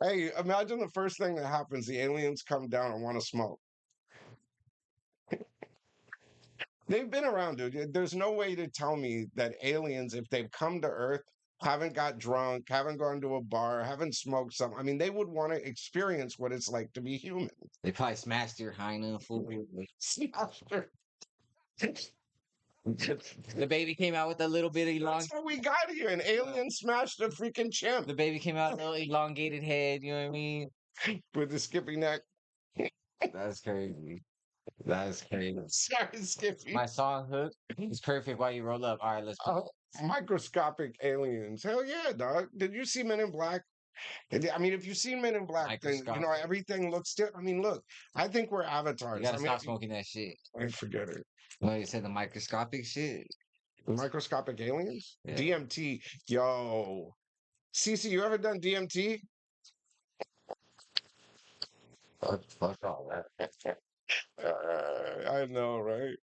Hey, imagine the first thing that happens, the aliens come down and want to smoke. They've been around, dude. There's no way to tell me that aliens, if they've come to Earth, haven't got drunk, haven't gone to a bar, haven't smoked something. I mean, they would want to experience what it's like to be human. They probably smashed your hyena fool. Smashed her. The baby came out with a little bit of That's how we got here. An alien smashed a freaking chimp. The baby came out with a little elongated head, you know what I mean? With the skippy neck. That's crazy. That's crazy. Sorry, Skippy. My song hook is perfect while you roll up. All right, let's go. Microscopic aliens. Hell yeah, dog. Did you see Men in Black? I mean, if you've seen Men in Black, then everything looks different. I mean, look, I think we're avatars. You gotta stop smoking that shit. I forget it. No, you said the microscopic shit. The microscopic aliens? Yeah. DMT. Yo. Cece, you ever done DMT? Fuck all that. I know, right?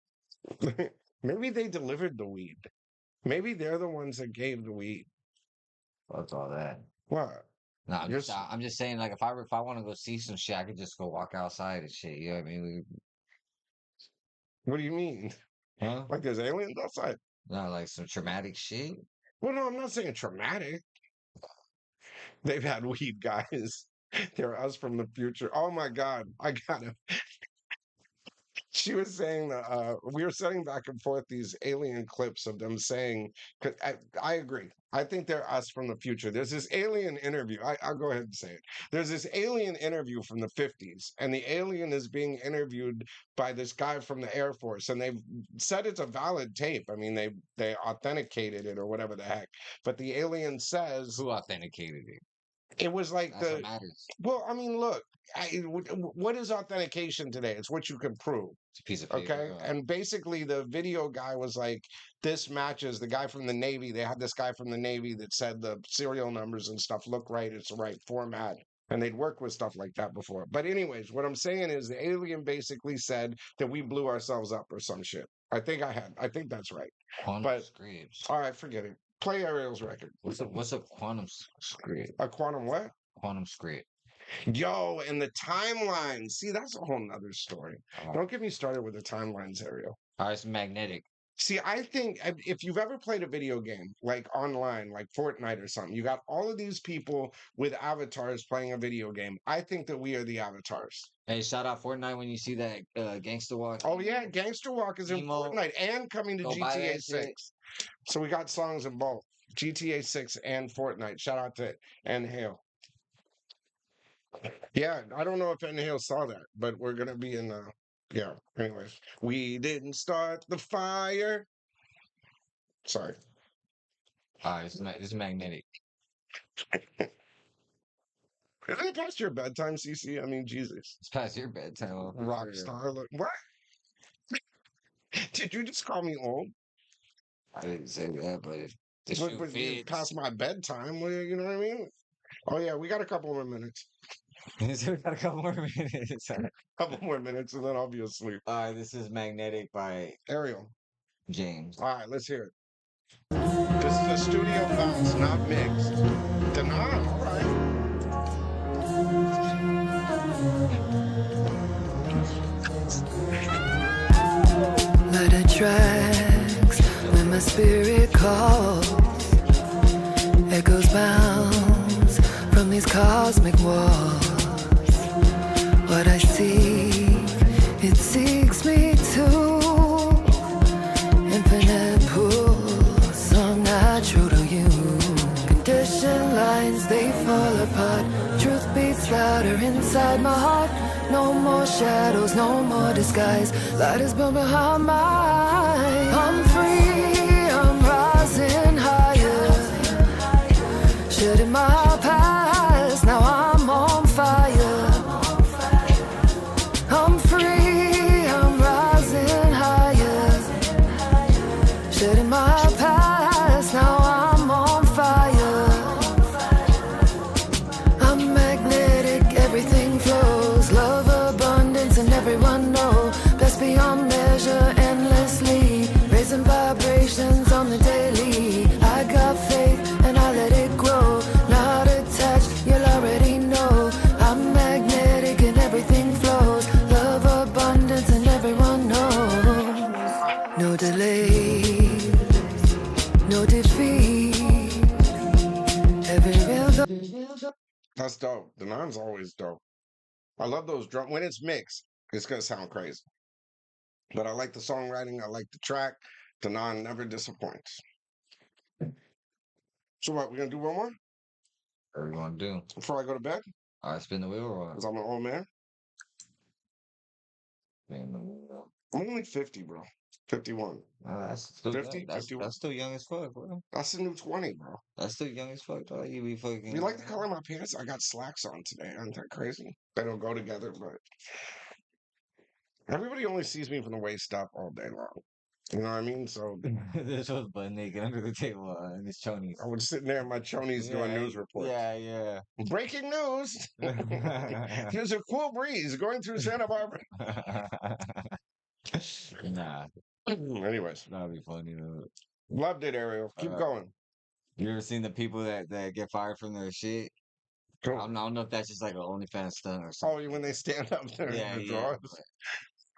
Maybe they delivered the weed. Maybe they're the ones that gave the weed. Fuck all that. What? No, I'm just saying, like, if I want to go see some shit, I could just go walk outside and shit. You know what I mean? What do you mean? Huh? Like there's aliens outside? No, like some traumatic shit. Well, no, I'm not saying traumatic. They've had weed, guys. They're us from the future. Oh my God, I gotta. She was saying we were sending back and forth these alien clips of them saying, I agree. I think they're us from the future. There's this alien interview. I'll go ahead and say it. There's this alien interview from the 50s, and the alien is being interviewed by this guy from the Air Force, and they've said it's a valid tape. I mean, they authenticated it or whatever the heck. But the alien says, who authenticated it? It was like That's what matters. well, I mean, look, what is authentication today? It's what you can prove. It's a piece of paper. Okay. And basically, the video guy was like, this matches the guy from the Navy. They had this guy from the Navy that said the serial numbers and stuff look right. It's the right format. And they'd worked with stuff like that before. But, anyways, what I'm saying is the alien basically said that we blew ourselves up or some shit. I think that's right. Quantum scripts. All right, forget it. Play Ariel's record. What's a quantum script? A quantum what? Quantum script. Yo, and the timeline. See, that's a whole nother story. Don't get me started with the timelines, Ariel. It's magnetic. See, I think if you've ever played a video game, like online, like Fortnite or something, you got all of these people with avatars playing a video game. I think that we are the avatars. Hey, shout out Fortnite when you see that Gangsta Walk. Oh, yeah, Gangster Walk is in Fortnite and coming to GTA 6. So we got songs in both GTA 6 and Fortnite. Shout out to Inhale. Yeah, I don't know if Inhale saw that, but we're going to be in yeah, anyways. We didn't start the fire. Sorry. It's magnetic. Isn't it past your bedtime, CC? I mean, Jesus. It's past your bedtime. Rockstar. Look, what? Did you just call me old? I didn't say that, but it's past my bedtime. You know what I mean? Oh, yeah, we got a couple more minutes. We got a couple more minutes. Couple more minutes, and then I'll be asleep. All right, this is Magnetic by Ariel James. All right, let's hear it. This is the studio bounce, not mixed. Denon, all right. Light the tracks when my spirit calls. Echoes bounce from these cosmic walls. What I seek, it seeks me to infinite pool, so natural to you. Conditioned lines, they fall apart. Truth beats louder inside my heart. No more shadows, no more disguise. Light is burning behind my eyes. I'm free, I'm rising higher. Shedding my past, now I'm on fire. I'm free, I'm rising higher. Shedding my past, now I'm on fire. I'm magnetic, everything flows. Love, abundance, and everyone know. Best beyond measure, endlessly. Raising vibrations on the daily. I got faith and I let it grow. Not attached, you'll already know. I'm magnetic and everything flows. Love, abundance, and everyone knows. No delay, no defeat. Every real. That's dope. The Denon's always dope. I love those drum. When it's mixed, it's going to sound crazy. But I like the songwriting. I like the track. Denon never disappoints. So what, we're going to do one more? What are we going to do? Before I go to bed? All right, spin the wheel or what? Because I'm an old man. Spin the wheel. I'm only 50, bro. 51. That's still 50, that's 51. That's still young as fuck, bro. That's the new 20, bro. That's still young as fuck, dog. You be fucking. You like the color of my pants? I got slacks on today. Aren't that crazy? They don't go together, but everybody only sees me from the waist up all day long. You know what I mean? So this was butt naked under the table in his chonies. I was sitting there in my chonies doing news reports. Yeah. Breaking news! There's a cool breeze going through Santa Barbara. Nah. Anyways, that'd be funny though. Loved it, Ariel. Keep going. You ever seen the people that get fired from their shit? Cool. I don't know if that's just like an OnlyFans stunt or something. Oh, when they stand up there in the drawers?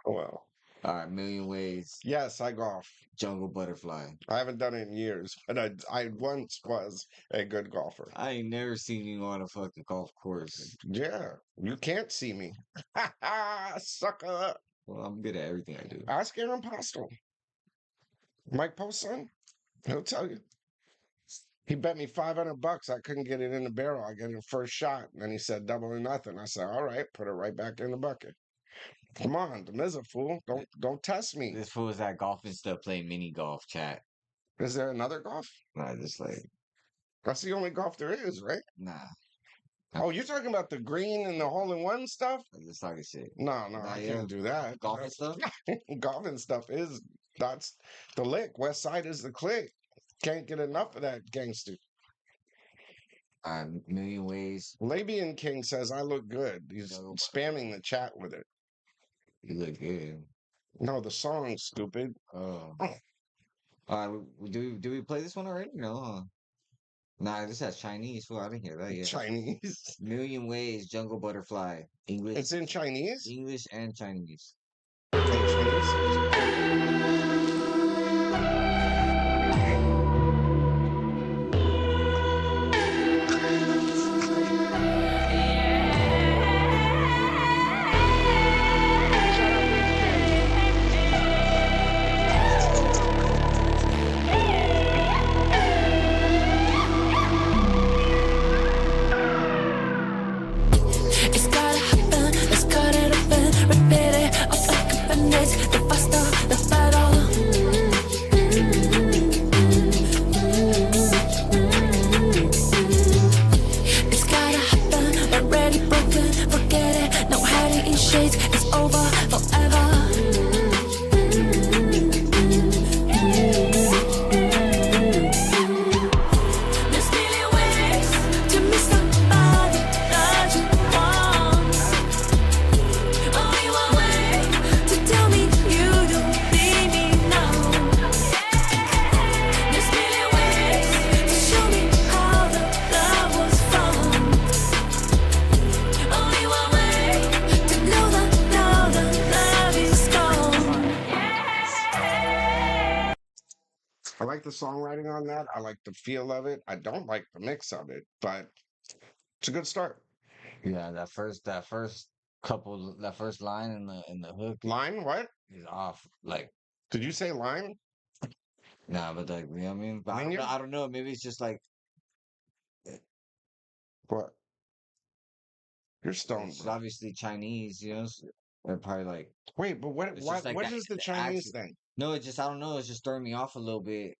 Oh, well. All right, Million Ways. Yes, I golf. Jungle Butterfly. I haven't done it in years, but I once was a good golfer. I ain't never seen you on a fucking golf course. Yeah, you can't see me. Ha ha, sucker. Well, I'm good at everything I do. Ask Aaron Postle. Mike Post's son. He'll tell you. He bet me $500 I couldn't get it in the barrel. I get it first shot. And then he said double or nothing. I said, all right, put it right back in the bucket. Come on, Damizza, fool. Don't test me. This fool is at golf and stuff playing mini golf, chat. Is there another golf? Nah, just like that's the only golf there is, right? Nah. Oh, you're talking about the green and the hole-in-one stuff? This talking shit. No, I can't do that. Golfing stuff? Golfing stuff that's the lick. West Side is the click. Can't get enough of that gangster. Million Ways. Labian King says I look good. He's spamming the chat with it. You look good. No, the song, stupid. Oh. Do we play this one already? No, huh? Nah, this has Chinese. Well, I didn't hear that yet. Chinese. Million Ways, Jungle Butterfly. English. It's in Chinese? English and Chinese. It's gotta happen, let's cut it open, repeat it, off like a bandage, the faster, the better. It's gotta happen, already broken, forget it, no hiding in shades, it's over forever. There's million ways to miss somebody that you want. Only one way to tell me you don't need me now. There's million ways to show me how the love was found. Only one way to know that now the love is gone. I like the songwriting on that. I like the feel of it. I don't like the mix of it, but it's a good start. Yeah, that first line in the hook. Line what? Is off. Like, did you say line? Nah, but like, you know what I mean? But I don't know. Maybe it's just like what? You're stoned. It's obviously Chinese, you know. They're probably like. Wait, but what? It's What? just like What is the Chinese thing? No, it's just I don't know. It's just throwing me off a little bit.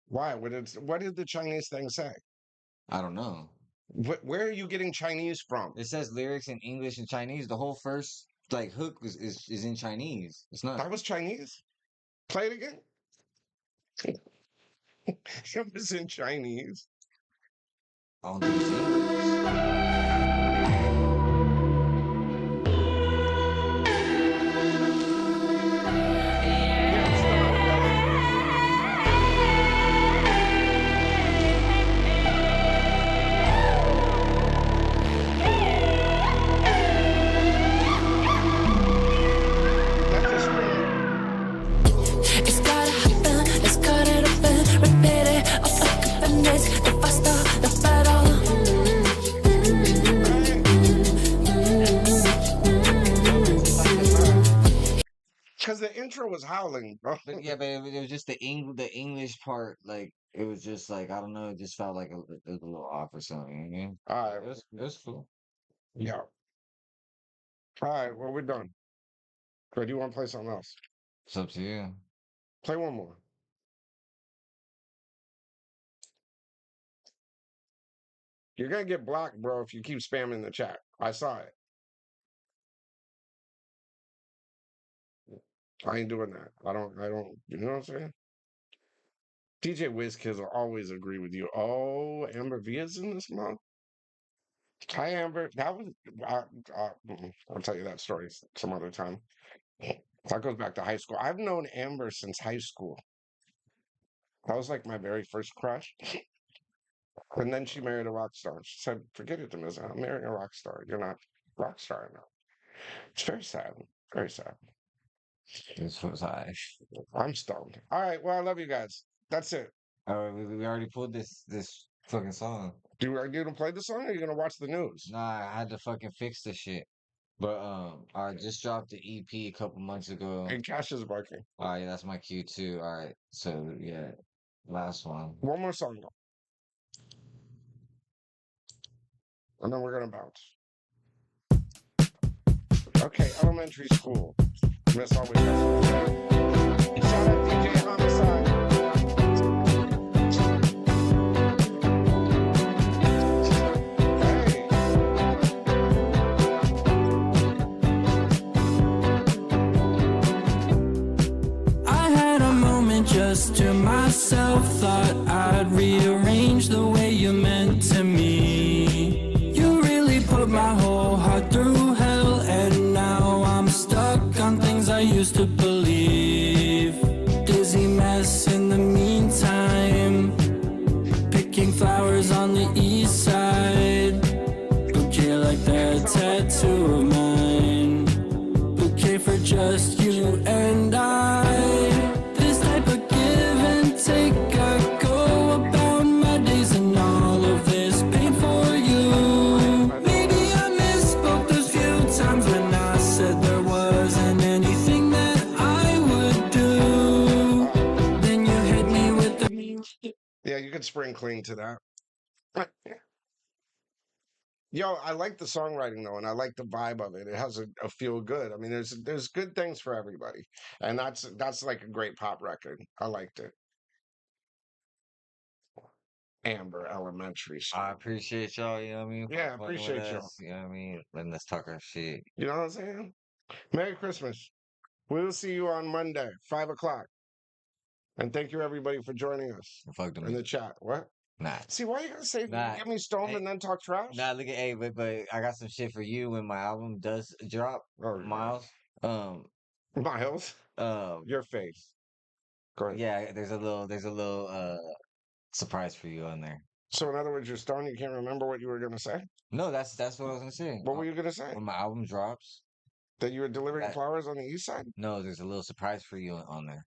Why? What did the Chinese thing say? I don't know. Where are you getting Chinese from? It says lyrics in English and Chinese. The whole first like hook is in Chinese. It's not. That was Chinese? Play it again. It was in Chinese. I don't think it's English. It's gotta happen, let's cut it open, repeat it, off like a bandage, the faster, the better. Because the intro was howling, bro. But yeah, but it was just the English part. Like it was just like I don't know. It just felt like it was a little off or something. You know? All right, it was cool. Yeah. All right, well, we're done. Or do you want to play something else? It's up to you. Play one more. You're gonna get blocked, bro, if you keep spamming the chat. I saw it. I ain't doing that. I don't, you know what I'm saying? DJ WizKids will always agree with you. Oh, Amber Via's in this month. Hi, Amber. That was, I'll tell you that story some other time. That goes back to high school. I've known Amber since high school. That was like my very first crush. And then she married a rock star. She said, forget it, Damizza. I'm marrying a rock star. You're not a rock star now. It's very sad. Very sad. This was high. I'm stoned. All right. Well, I love you guys. That's it. We already pulled this fucking song. Are you gonna play the song or are you gonna watch the news? Nah, I had to fucking fix this shit. But I just dropped the EP a couple months ago. And Cash is barking. All right, that's my cue too. All right, so yeah, last one. One more song though. And then we're gonna bounce. Okay, elementary school. Miss always has to shout out DJ Homicide. Hey. just to myself, thought I'd rearrange the way you meant to me. You really put my whole heart through hell, and now I'm stuck on things I used to believe. Dizzy mess in the meantime, picking flowers on the east side. Bouquet like that tattoo of mine, bouquet for just you and I. This type of give and take, I go about my days and all of this pain for you. Maybe I misspoke those few times when I said there wasn't anything that I would do. Then you hit me with the Yeah, you could spring clean to that. Yo, I like the songwriting though, and I like the vibe of it. It has a feel good. I mean, there's good things for everybody, and that's like a great pop record. I liked it. Amber Elementary I song. appreciate y'all, you know what I mean? Yeah, Fucking with appreciate you. us, you know what I mean? Letting us talk our shit. You know what I'm saying? Merry Christmas. We'll see you on Monday, 5 o'clock. And thank you everybody for joining us Fuck them. in the chat. What? Nah. See, why you gotta say Nah. get me stoned and then talk trash? Nah, look at but I got some shit for you when my album does drop. Oh, yeah. Miles. Miles. Your face. Go ahead. Yeah, there's a little surprise for you on there. So in other words, you're stoned. You can't remember what you were gonna say. No, that's what I was gonna say. What were you gonna say? When my album drops, that you were delivering flowers on the east side. No, there's a little surprise for you on there.